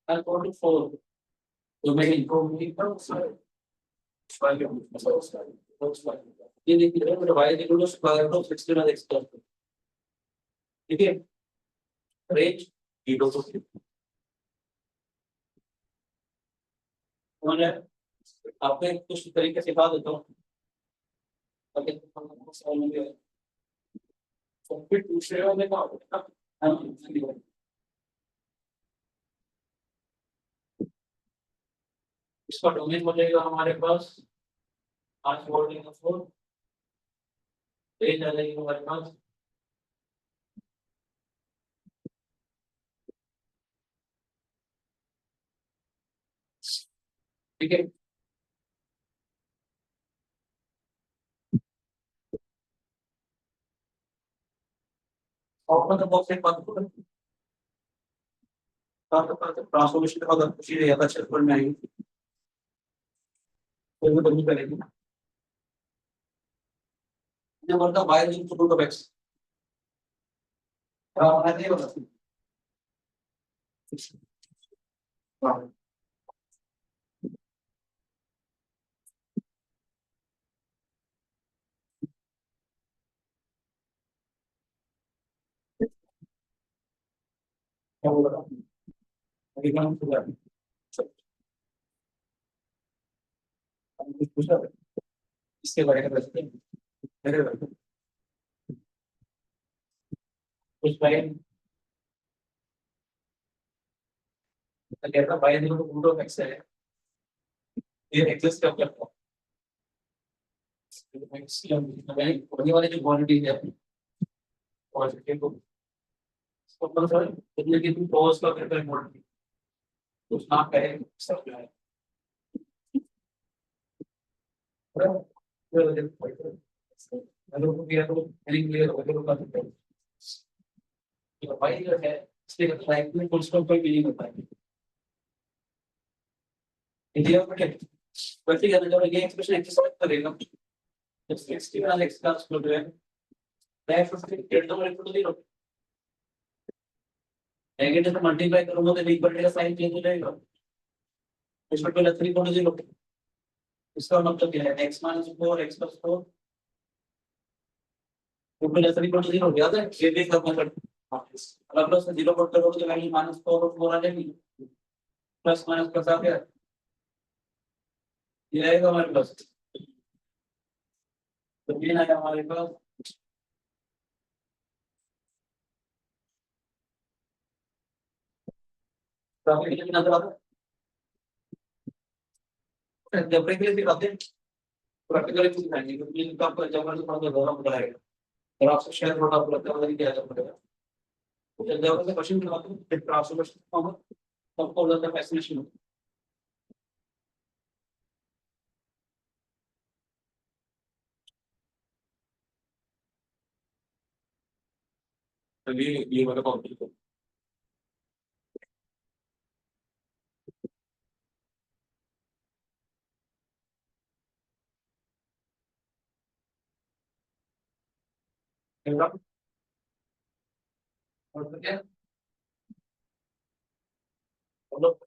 अकॉर्डिंग टू 4 डोमेन को भी पर ये देखिए मेरा y equal to square root of 16 x का, ठीक है। रेंज 0 से मैंने आपको एक कुछ तरीके सिखा देता हूँ ताकि आपको समझ में आए। तो फिर दूसरे वाले का इसका डोमेन बनेगा हमारे पास 5 वोल्ट का 4, रेंज आ जाएगी हमारे पास, ठीक है। और बॉक्स एक बात करूं, ट्रांसफॉर्मेशन का अगर कुछ ज्यादा चल में आएगी तो वो बंद करेगी ना, ये बोलता y equal to root of x, हां ये वाला हां क्या बोल रहा हूं, अभी काम पूरा कुछ पूछा इसके बारे में बताते हैं, मेरे बारे में कुछ भाई तो कहता है y equal to root of x है, ये एग्जिस्ट कब करता है? x की होने वाली जो क्वांटिटी है पॉजिटिव को उसको मतलब सर कितने की फोर्स का करके क्वांटिटी कुछ ना कहे सब जो है अगर वो किया तो एनी क्लियर हो गया तो तो भाई जो है इसलिए लाइफ में फुल स्टॉप कोई भी नहीं होता है इंडिया में वैसे क्या जब ये एक्सप्रेशन एक्सरसाइज करेगा जब 60 वाला एक्स का स्क्वायर है that should be greater than equal to 0 negative से मल्टीप्लाई करूंगा तो इक्वल का साइन चेंज हो जाएगा इसमें पहले 3 को 0 इसका मतलब क्या है x - 4 x + 4 तो पहले 3 को 0 याद है ये देख लो मतलब अलग अलग से 0 पुट करोगे तो वैल्यू -4 और 4 आ जाएगी प्लस माइनस का साथ है ये आएगा हमारे पास तो ये आया हमारे पास काफी क्लियर नजर आता है जब प्रैक्टिकली दिखाते हैं प्रैक्टिकली कुछ नहीं क्योंकि इनका आपको जब थोड़ा सा गौरव बढ़ाएगा और आपसे शेयर थोड़ा प्रैक्टिकली किया जा पड़ेगा तो जब से क्वेश्चन करवाते हैं फिर आपसे क्वेश्चन होगा सबको ज्यादा फैसिनेशन होगा तो ये वाला कॉम्प्लीट होगा और तो क्या बोलो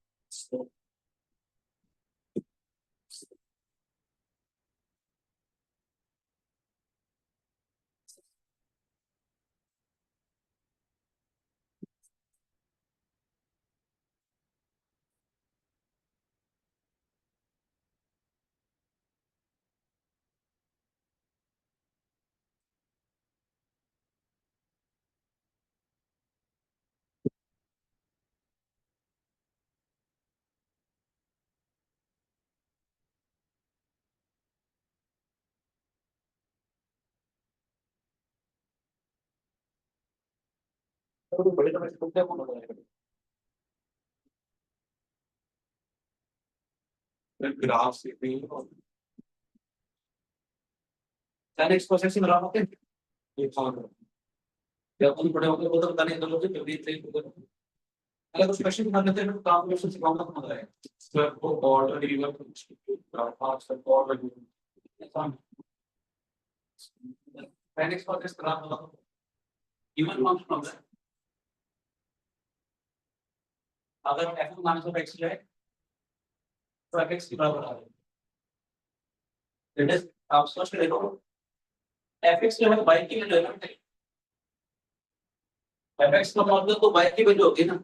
तो बड़े तो मैं क्या बोल रहा है फिर ग्राफ से भी और tan x cos x से बराबर होते हैं ये फॉर्म या अपन बड़े होकर वो तो बताने दो लोग जल्दी ट्रेन होगा अगर कुछ क्वेश्चन बना लेते हैं तो काम क्वेश्चन सिखाऊंगा तो मजा आएगा सर को order river graph sir order आसान tan x cos x graph वाला इवन फंक्शन होता है अगर f माइनस ऑफ x जाए तो fx के बराबर आ जाएगा दैट इज आप सोच के देखो fx जो है y की वैल्यू है ना fx का मतलब तो y की वैल्यू होगी ना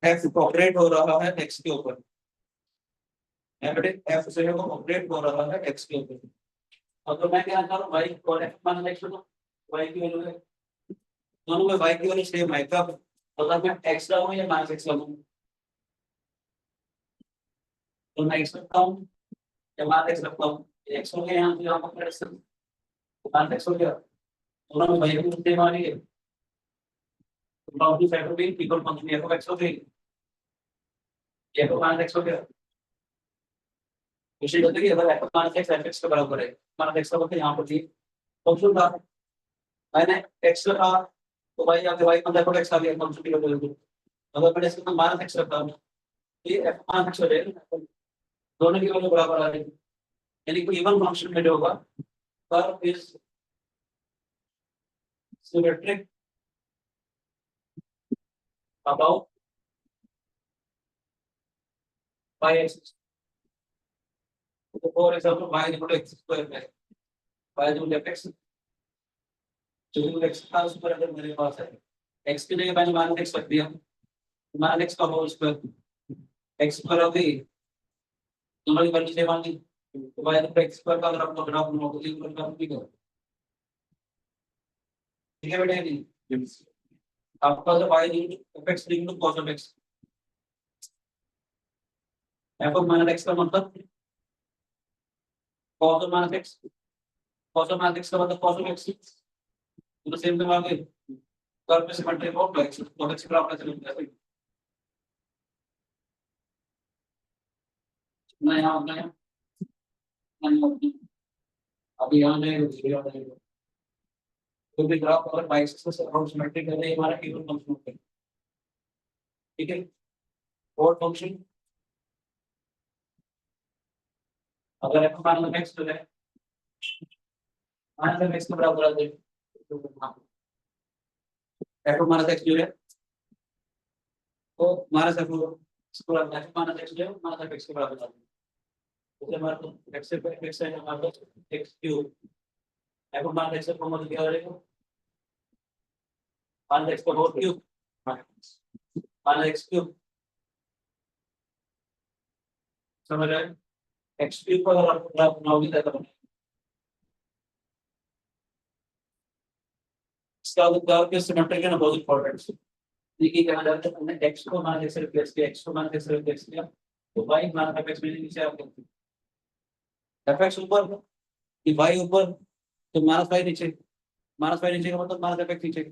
f ऑपरेट हो रहा है x के ऊपर f से है वो ऑपरेट हो रहा है x के ऊपर अगर मैं क्या करूं y और f माइनस x तो y की वैल्यू है दोनों में y की वैल्यू सेम है कब अगर मैं x लगाऊं या माइनस x लगाऊं तो मैं x रखता हूं या माइनस x रखता हूं x हो गया यहां से यहां पर माइनस x हो गया दोनों में y की वैल्यू सेम आ रही है तो बाउंड्री फैक्टर भी equal function f of x हो गई f of माइनस x हो गया दूसरी बात है कि अगर f of minus x fx के बराबर है माइनस x का मतलब यहां पर थी फंक्शन था मैंने x रखा तो भाई आगे y का f of x आ गया फंक्शन की वैल्यू अगर मैंने इसका माइनस x रखा ये f माइनस x हो जाएगा दोनों की वैल्यू बराबर आ जाएगी यानी कोई इवन फंक्शन में जो होगा curve is symmetric about y axis तो for example y equal to x square है y इक्वल टू fx जो भी x का स्क्वायर अगर मेरे पास है x की जगह मैंने माइनस x रख दिया माइनस x का होल स्क्वायर x स्क्वायर हो गई दोनों की वैल्यू सेम आ गई तो y equal to x square का अगर आप ग्राफ बनाओ तो इक्वल का ठीक है ठीक है बेटा नहीं आपका जो y equal to fx equal to cos of x f of minus x का मतलब cos of minus x, cos of minus x का मतलब कॉस ऑफ एक्स, तो सेम तो आगे कर्व में सिमेट्रिक ऑफ एक्स तो एक्स ग्राफ कैसे लिखते हैं ना, यहाँ ना यहाँ अभी यहाँ नहीं, तो भी ग्राफ अगर बाई एक्सिस से अराउंड सिमेट्रिक है तो ये हमारा इवन फंक्शन होता है, ठीक है। और फंक्शन अगर f माइनस x तो है माइनस x के बराबर आ जाए, f माइनस x जो है तो minus f square f minus x जो है माइनस f x के बराबर आ जाए, तो हमारे पास x से x है हमारे पास x cube, f minus x से फॉर्मूला क्या हो जाएगा माइनस x का whole cube minus x cube, समझ रहे हैं। x क्यूब को अगर आप बनाओगे तो बनेगा, इसका मतलब कि सिमेट्रिक है ना, बहुत इंपॉर्टेंट है। देखिए क्या जाता है, हमने x को माइनस x से रिप्लेस किया, x को माइनस x से रिप्लेस किया, तो y माइनस fx में नीचे आ गया, fx ऊपर कि y ऊपर, तो माइनस y नीचे, माइनस y नीचे का मतलब माइनस fx नीचे,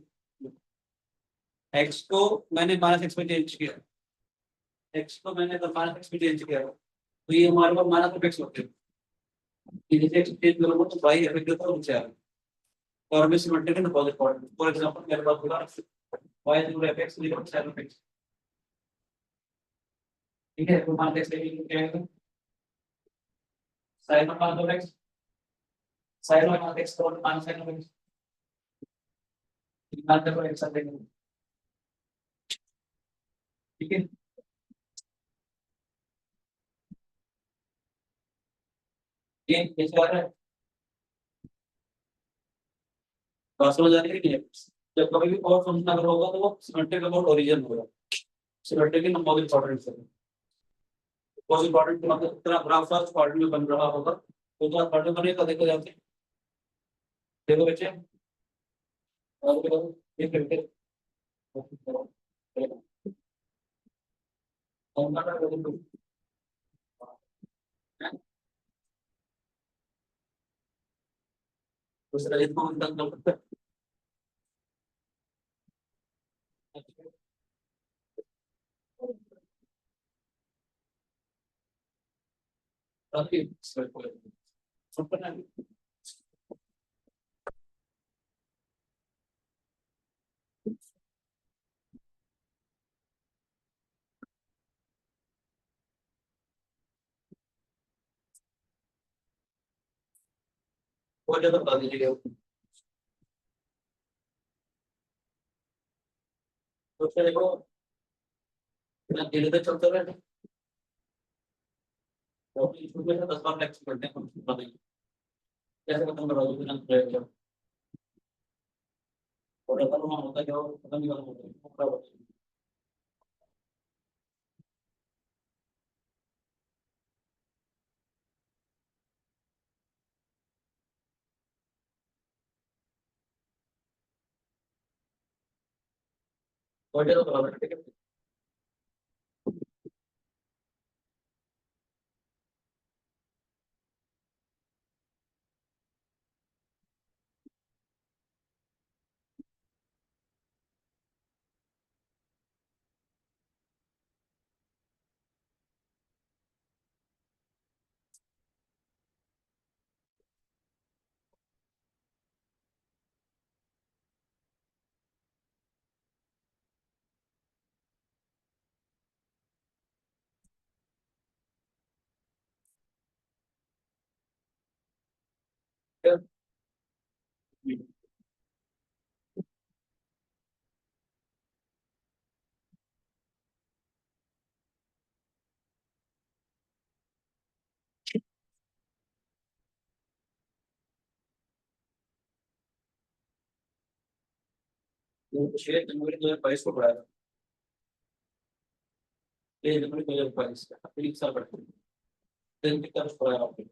x को मैंने माइनस x में चेंज किया, x को मैंने अगर माइनस x में चेंज किया तो ये हमारे पास माइनस fx होते हैं, ये नीचे x चेंज करूंगा तो y fx होता है नीचे आ गया, और मैं सिमेट्रिक है ना बहुत इंपॉर्टेंट। फॉर एग्जांपल मेरे पास होगा y equal fx equal sin fx, ठीक है, तो मान x लेके क्या आएगा sin of minus x, sin of minus x तो माइनस sin of x, मान लो x आ जाएगा, ठीक है। ये कैसे आ रहा है, बात समझ आ रही है कि नहीं? जब कभी भी और फंक्शन अगर होगा तो वो सिमेट्रिक अबाउट ओरिजिन होगा, सिमेट्रिक इन बहुत इंपॉर्टेंट है, बहुत इंपॉर्टेंट मतलब इतना ग्राफ फर्स्ट क्वाड्रेंट में बन रहा होगा तो क्या क्वाड्रेंट बनेगा, देखो जाके देखो बच्चे, और देखो ये करके कौन सा है, दूसरा इसको अंदर कर सकते हैं, ताकि सुपर ना वो जगह बता दीजिएगा, तो फिर देखो इतना धीरे धीरे चलते रहे, तो इसमें 10 बार टैक्स करते हैं हम बताइए कैसे खत्म करोगे बिना ब्रेक, और अगर वहाँ होता क्या हो खत्म नहीं होता है पूरा बताइए। और जगह बराबर ठीक है, तो 6 जनवरी 2022 को पढ़ाया, 6 जनवरी 2022 अभी 1 साल पढ़ते हैं, दिन की तरफ पढ़ाया आपने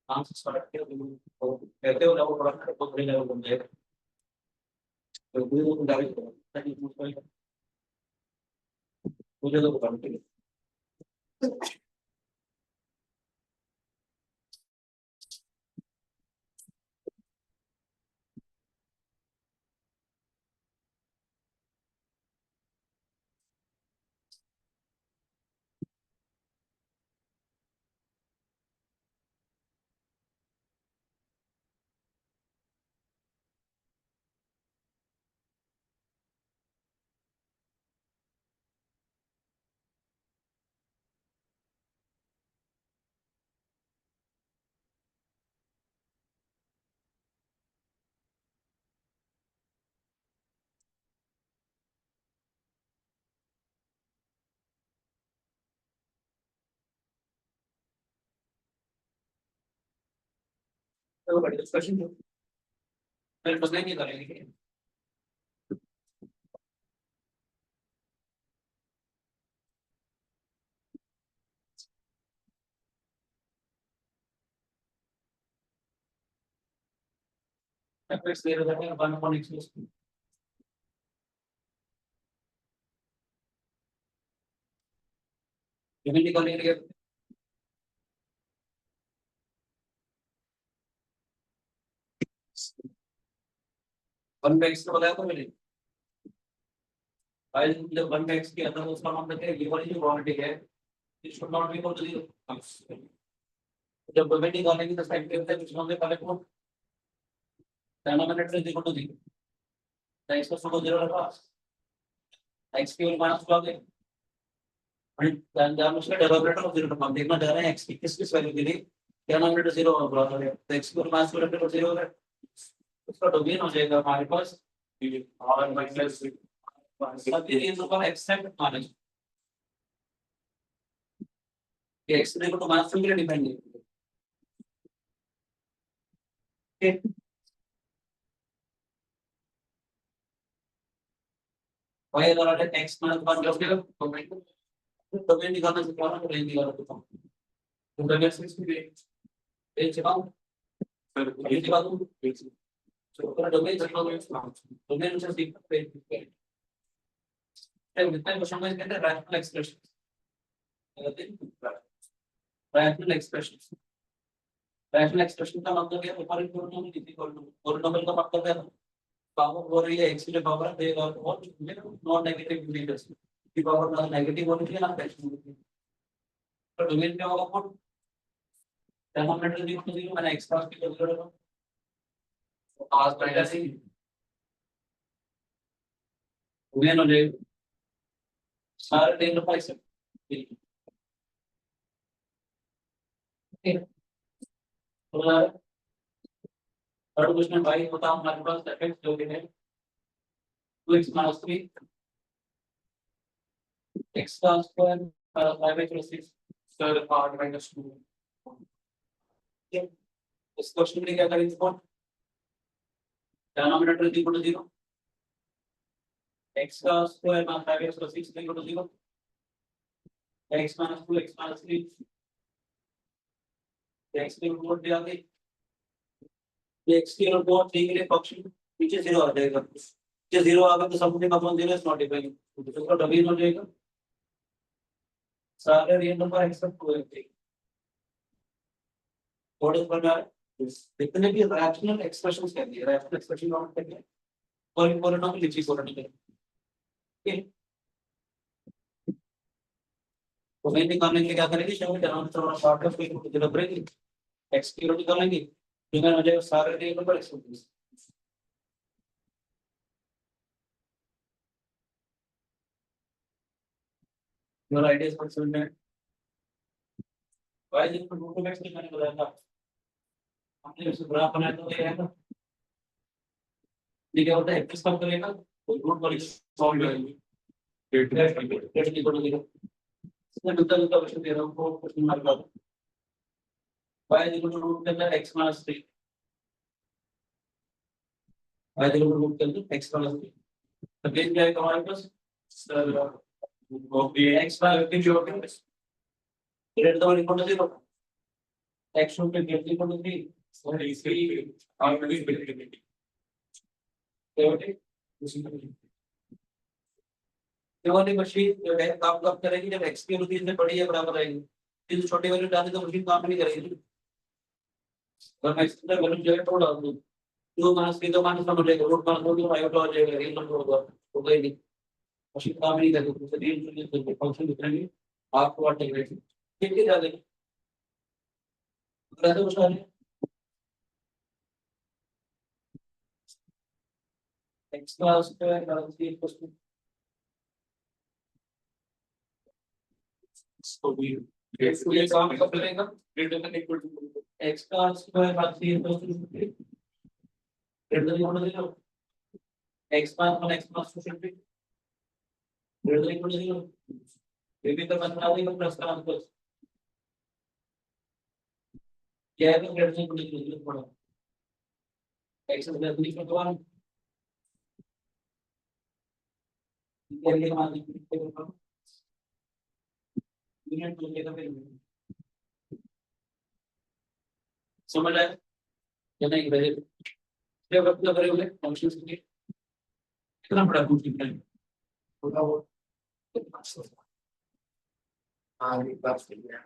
काम से स्टार्ट किया तो कहते हो लेवल पढ़ा तो बड़े लेवल बन जाएगा, तो कोई वो डायरेक्ट करो ताकि उसको मुझे तो बता दो। तो बड़ी डिस्कशन है, मेरे पास नहीं करेंगे। एफएक्स दे रहा है 1.x लिमिट निकालेंगे। 1x का बताया था मैंने। भाई जब 1x के अंदर उसका मान लेते हैं, ये वाली जो क्वांटिटी है it should not be equal to 0। जब लिमिट निकालेंगे तो साइड के अंदर कुछ होंगे पहले को denominator is equal to 0, x का सुनो 0 रखा, x की वैल्यू माइनस कर दे और जान उसका डिनोमिनेटर 0 रखा। देखना चाह रहे हैं x की किस वैल्यू के लिए डिनोमिनेटर 0 बराबर है, तो x की वैल्यू माइनस कर तो 0 है, उसका डोमेन हो जाएगा हमारे पास और माइनस सब ये इन लोगों का एक्सेप्ट माना कि x इक्वल टू माइनस के लिए डिपेंड है। ठीक, भाई अगर आप x माइनस 1 कर देगा तो डोमेन निकालना सिखाना तो रेंज निकालना तो तो डोमेन से इसमें रेंज सिखाओ फिर रेंज निकालो तो पूरा डोमेन सिखाओ, डोमेन से सीख पे फिर जितना क्वेश्चन में कहते हैं rational expression, rational expression, rational expression का मतलब क्या है? ऊपर पॉलिनोमियल किसी पॉलिनोमियल का मतलब क्या है? पावर हो रही है x की जो पावर देगा और नॉन नेगेटिव इंटीजर्स की पावर ना नेगेटिव होनी चाहिए ना पॉजिटिव होनी चाहिए। तो डोमेन क्या होगा? पुट डिनोमिनेटर भी इक्वल टू मैंने x पास की जरूरत है तो आज पहले से ही डोमेन हो जाएगा सारे टेन रुपए से। ठीक है, तो थर्ड क्वेश्चन भाई बताओ हमारे पास एफएक्स जो है 2x माइनस 3 x का square 5x square power minus 2। इस क्वेश्चन में क्या करेंगे? इसको denominator is equal to 0, x का square minus 5x plus 6 equal to 0, x minus 2 x minus 3 x की रूट दिया गई, x की रूट 3 के लिए फंक्शन नीचे 0 आ जाएगा, नीचे 0 आ गया तो something upon 0 is not defined, तो इसका डबल हो जाएगा सारे रियल नंबर एक्सेप्ट 2 है। व्हाट इज बना जितने भी रैशनल एक्सप्रेशंस कहते हैं, रैशनल एक्सप्रेशन नॉट कहते हैं पॉलिनोमियल लिखी पॉलिनोमियल। ओके, तो मैं निकालने के लिए क्या करेंगे? शायद जहां से हमारा पार्ट ऑफ को जरूरत पड़ेगी x की वैल्यू निकालेंगे, फिर हो जाएगा सारे real number except. Your idea is समझ में भाई जिसको रूट ऑफ x निकालने को बताया था हमने, उसे ग्राफ बनाया तो ये है ना, ये क्या होता है? x कम करेगा तो रूट पर सॉल्व हो जाएगी, x की इक्वल टू 0। इसमें मिलता जुलता क्वेश्चन दे रहा हूं तो क्वेश्चन मार्क लगा दो। y इक्वल टू रूट के अंदर x minus 3, y equal to root के अंदर x माइनस 3, तो गेन क्या है हमारे पास? वो भी x माइनस 3 जो है greater than equal to 0, x root के ग्रेटर देन इक्वल टू 3 और इसकी आर्बिट्ररी बिलिटी। ये वाली मशीन जो है काम कब करेगी जब x की वैल्यू 3 से बड़ी या बराबर आएगी। ये जो छोटी वैल्यू डाली तो मशीन काम नहीं करेगी। और मैं इसका वैल्यू जो है तो डाल दूं 2 माइनस 3 तो माइनस 1 हो जाएगा रूट माइनस 2 5 हो जाएगा ये नंबर होगा तो गई नहीं मशीन काम नहीं करेगी तो 3 फंक्शन लिखेंगे आपको व्हाट है ठीक है डालेंगे ऐसा कुछ नहीं x का स्क्वायर प्लस 3 इक्वल्स टू तो भी ये काम कब करेगा greater than equal to x का square plus 3 equals to greater than equal to x plus 1 x plus 2 should be greater than equal to 0 बेबी का बना देगा प्लस का आंसर क्या है ग्रेटर देन इक्वल टू 0 पड़ा x is greater than equal to 1 ये मान लीजिए यूनिट टू लेकर फिर समझ आया या नहीं रहे जब अपना करेंगे फंक्शंस के लिए कितना बड़ा कुछ डिफरेंट होगा वो हाँ ये बात सही है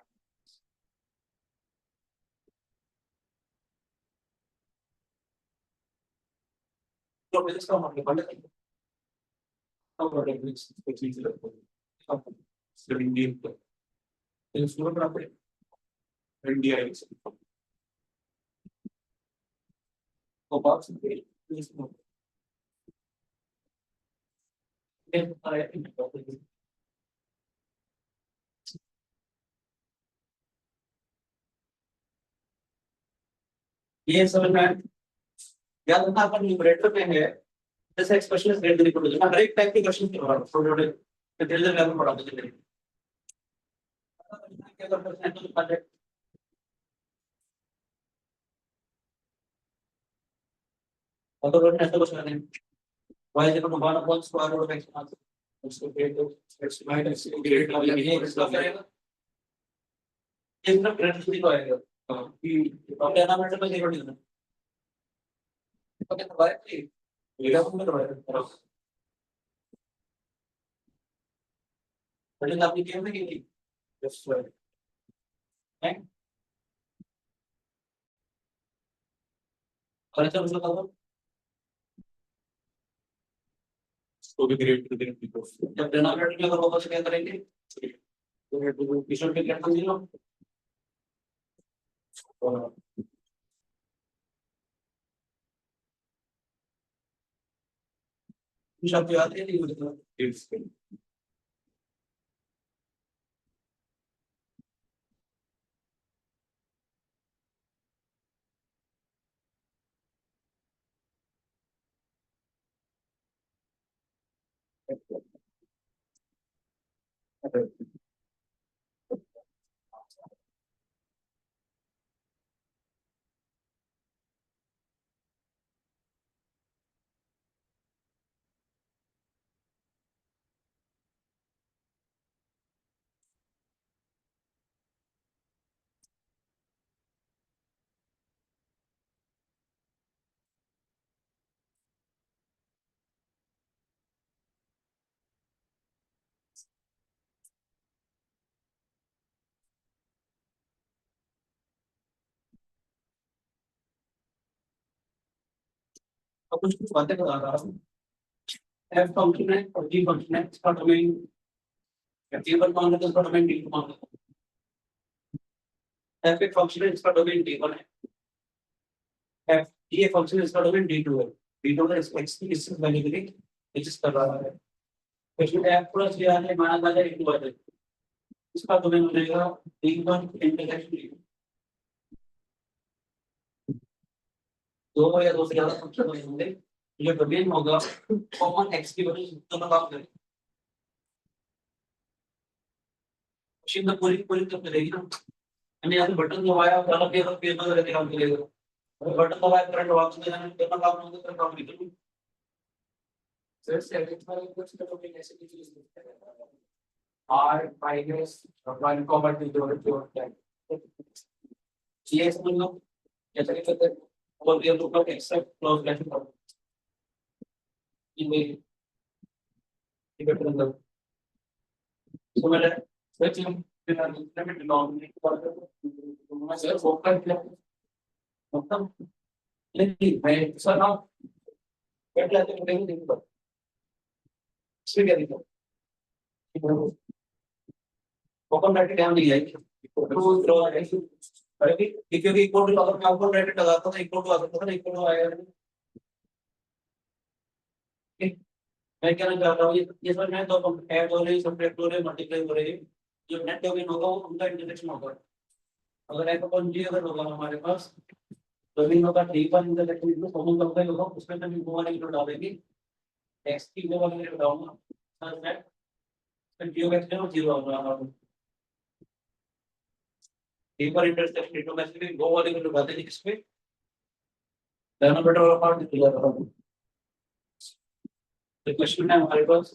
तो फिर इसका मतलब पढ़ने का अब बड़े कुछ चीज लगता है अब स्टडी डीप तो इसको बराबर इंडिया है तो बात से इसको ये समझ में याद रखना अपन न्यूमरेटर में है जैसे expression is greater equal to हर एक टाइप के क्वेश्चन के बारे में छोटे छोटे डिटेल लेवल पढ़ाते चले क्या करते हैं तो पता है अगर वो ऐसा कुछ करते हैं y is equal to 1 upon square root of x plus उसको ग्रेड दो x माइनस ग्रेड वाली नहीं है इसका करेगा ये ना ग्रेड थ्री को आएगा कि अब डिनोमिनेटर में जीरो नहीं ओके तो बाय ये का मतलब है पहले आपने क्या में की जस्ट है और ऐसा मतलब होगा तो भी ग्रेड टू ग्रेड जब डिनोमिनेटर में अगर होगा तो क्या करेंगे तो किशोर के क्या जीरो शब्द याद है नहीं मतलब इट्स अब कुछ बातें बता रहा हूँ f फंक्शन है और g फंक्शन है इसका डोमेन f1 मान लेते हैं इसका डोमेन d2 मान लेते हैं f एक फंक्शन है इसका डोमेन d1 है f ये फंक्शन है इसका डोमेन d2 है d2 का x की किस वैल्यू के लिए एग्जिस्ट कर रहा है क्वेश्चन f प्लस g आने माना जाए d2 है इसका डोमेन हो जाएगा d1 इंटरसेक्शन d2 दो या दो से ज्यादा फंक्शन होंगे जो डोमेन होगा कॉमन x की वैल्यू दोनों काम करें मशीन तो पूरी पूरी तो करेगी ना मैंने यहाँ पे बटन दबाया और अलग अलग पेज में रहते काम करेगा और बटन दबाया करंट वापस में जाने करना काम नहीं होगा काम नहीं करेगा सर सेटिंग्स में कुछ तो भी ऐसे की चीज r minus 1 comma 2 जो होता है ये समझ लो कैसे करते हैं और ये लोग एक्सेप्ट क्लोज कैसे करते हैं ये better So when I switch in, then I implement denominator myself open मतलब नहीं मैं सर ना बैठ जाते हैं नहीं नहीं पर इसमें क्या दिक्कत ओपन ब्रैकेट यहाँ नहीं आएगी टू ड्रॉ आएगी अरे क्योंकि इक्वल टू अगर मैं ओपन ब्रैकेट लगाता था इक्वल टू आ सकता था इक्वल टू आएगा मैं क्या चाह रहा हूँ ये समझ में तो ऐड हो रही सब्ट्रैक्ट हो रही मल्टीप्लाई हो रही जो नेट डोमेन होगा वो उनका इंटरसेक्शन होगा अगर एक अपन जी अगर होगा हमारे पास डोमेन होगा डी पर इंटरसेक्शन में कॉमन कंबाइन होगा उसमें मैं वो वाली वैल्यू डालेंगे एक्स की वो वाली वैल्यू डालूंगा सर दैट फिर जीरो एक्स में 0 होगा डी पर इंटरसेक्शन डी टू में से वो वाली वैल्यू डालते हैं इसमें दोनों बेटा वाला पार्ट निकल जाता है तो क्वेश्चन है हमारे पास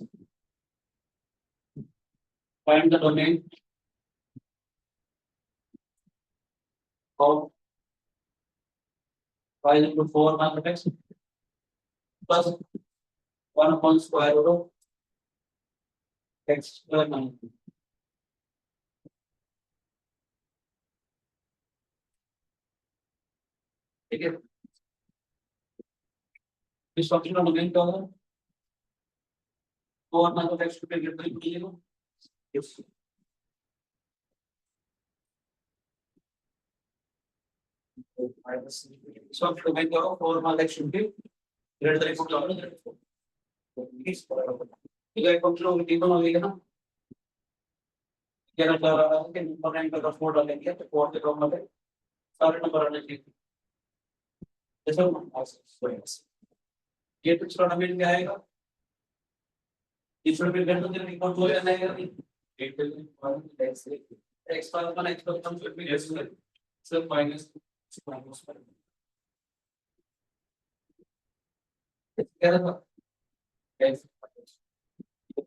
find the domain of y equal to 4 minus x plus 1 upon square root of x square minus 2. ठीक है इस फंक्शन का डोमेन क्या होगा 4 minus x to get the equation yes so domain क्या होगा 4 minus x to be greater than equal to or greater than इस ठीक है फंक्शन होगा टी हो गया ना क्या ना चाह रहा है कि नंबर लाइन का 4 डालेंगे तो 4 के क्रम में सारे नंबर आने चाहिए जैसे ये पिछला डोमेन क्या आएगा इसमें भी करते हैं रिकॉर्ड हो जाना है एक x plus 1 x plus 1 should be less than so minus क्या था x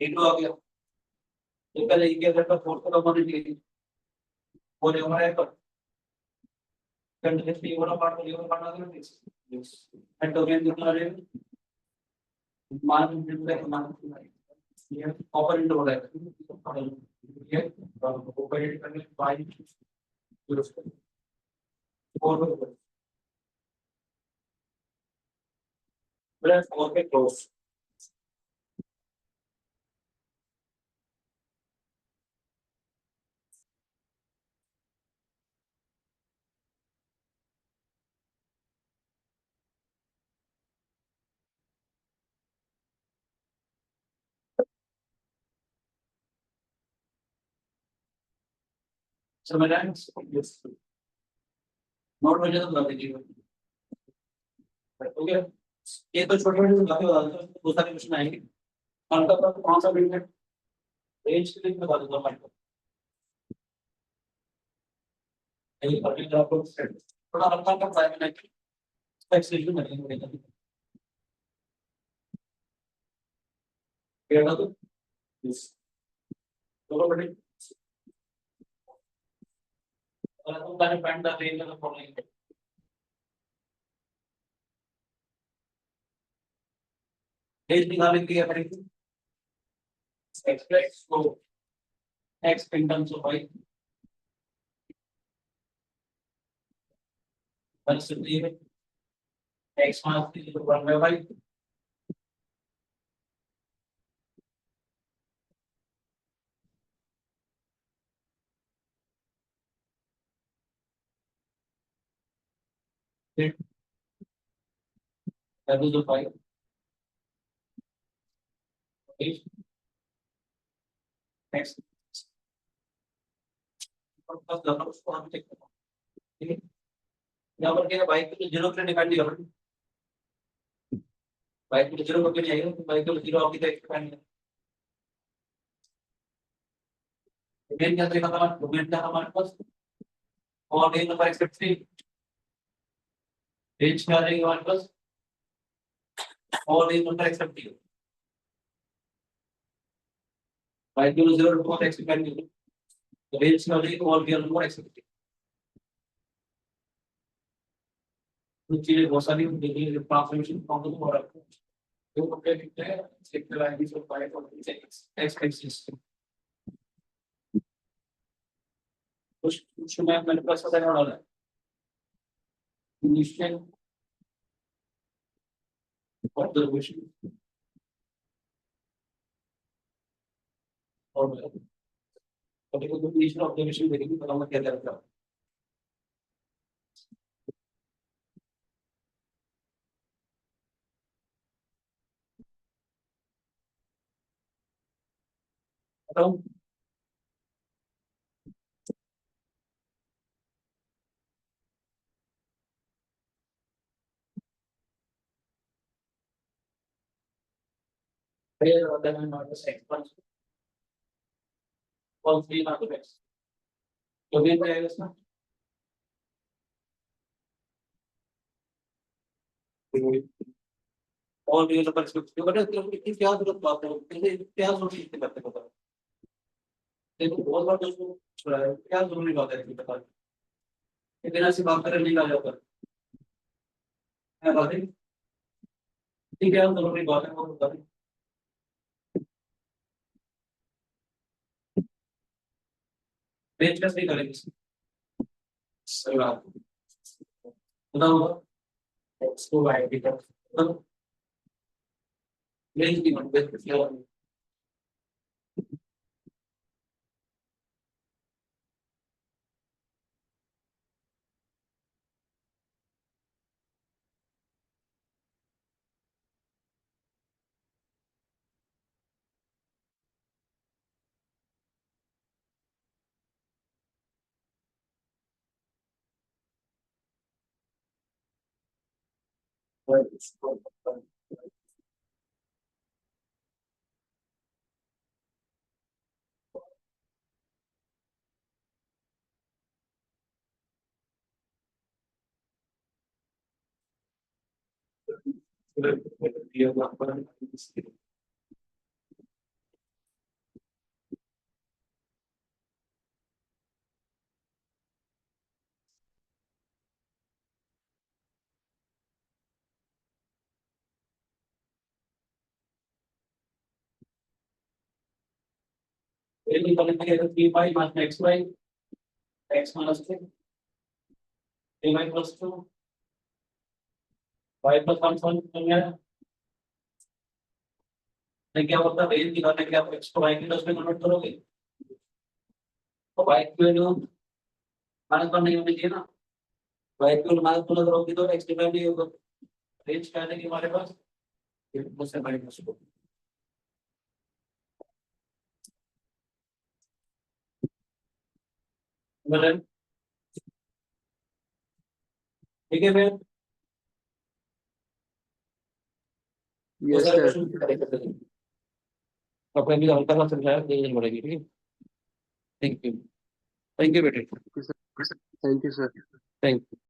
इनको आ गया तो पहले ये क्या करता 4 का कॉम्पोनेंट लेंगे वो जो हमारा है पर कंटीन्यूअसली वाला पार्ट को वाला पार्ट आ गया यस एंड डोमेन कितना रहेगा मान मान ये ऑपरेंड हो रहा है ये ऑपरेट करने बाय और प्लस और के क्लोज समझ रहे हैं नोट में तो बता दीजिएगा ओके ये तो छोटे छोटे बातें बता देता हूँ दो सारे क्वेश्चन आएंगे आपका तो कौन सा बिल्ड है रेंज के लिए बता देता हूँ आपको ये पर्टिकुलर आपको थोड़ा हल्का का प्राइम है एक्सप्लेनेशन करेंगे क्या तो यस तो बड़े और तो मैंने पैंट का रेंज का प्रॉब्लम रेंज निकालने के लिए करेंगे एक्सप्रेस को x in terms of y बन सकती है x मास की तो 1 by y फिर वैल्यूज ऑफ y x और प्लस दोनों उसको हम चेक करते हैं ठीक है यहाँ पर क्या y को 0 पे डिफाइन नहीं करोगे y को 0 कभी नहीं आएगा y को 0 होगी तो x डिफाइन नहीं डोमेन क्या देखा था डोमेन क्या हमारे पास और रेंज नंबर एक्सेप्ट 3 रेंज क्या रहेगी हमारे पास और रेंज नंबर एक्सेप्ट 3 y को 0 to x डिफाइन नहीं तो रेंज क्या रहेगी और रियल नंबर एक्सेप्ट 3 कुछ चीजें बहुत सारी देखिए ट्रांसफॉर्मेशन प्रॉब्लम हो रहा है तो क्या कहते हैं सेक्टर आईडी ऑफ y और x एक्सिस कुछ मैंने प्लस का साइन डाला है इनिशियल ऑब्जर्वेशन और कभी तो इनिशियल ऑब्जर्वेशन देखेंगे बताऊंगा क्या क्या रखा बताऊं फिर अगर मैं नॉट एक्स कौन सी नॉट एक्स तो भी आएगा इसमें और भी तो परस्पेक्टिव बट इतनी क्या जरूरत बात है कैसे क्या जरूरी है करते पता देखो बहुत बार दोस्तों छुड़ा है क्या जरूरी बात है पता ये बिना से बात करने नहीं आ जाता है बात है ठीक है जरूरी बात है वो बता दें बेच कैसे करेंगे सही बात बताओ इसको वाई की तरफ बेच की मत बेच किया three by minus x minus three by plus two y plus one बन गया नहीं क्या होता है रेंज निकालने के लिए आप एक्स को वाई की टर्म्स में कन्वर्ट करोगे तो वाई की वैल्यू माइनस वन नहीं होनी चाहिए ना वाई की वैल्यू माइनस वन अगर होगी तो एक्स की वैल्यू नहीं होगा रेंज क्या है कि हमारे पास मुझसे माइनस टू मतलब ठीक है फिर तो यस सारे सर। क्वेश्चन करेक्ट करेंगे अपने भी हल्का सा समझाया यही बढ़ेगी ठीक है थैंक यू बेटे थैंक यू सर। थैंक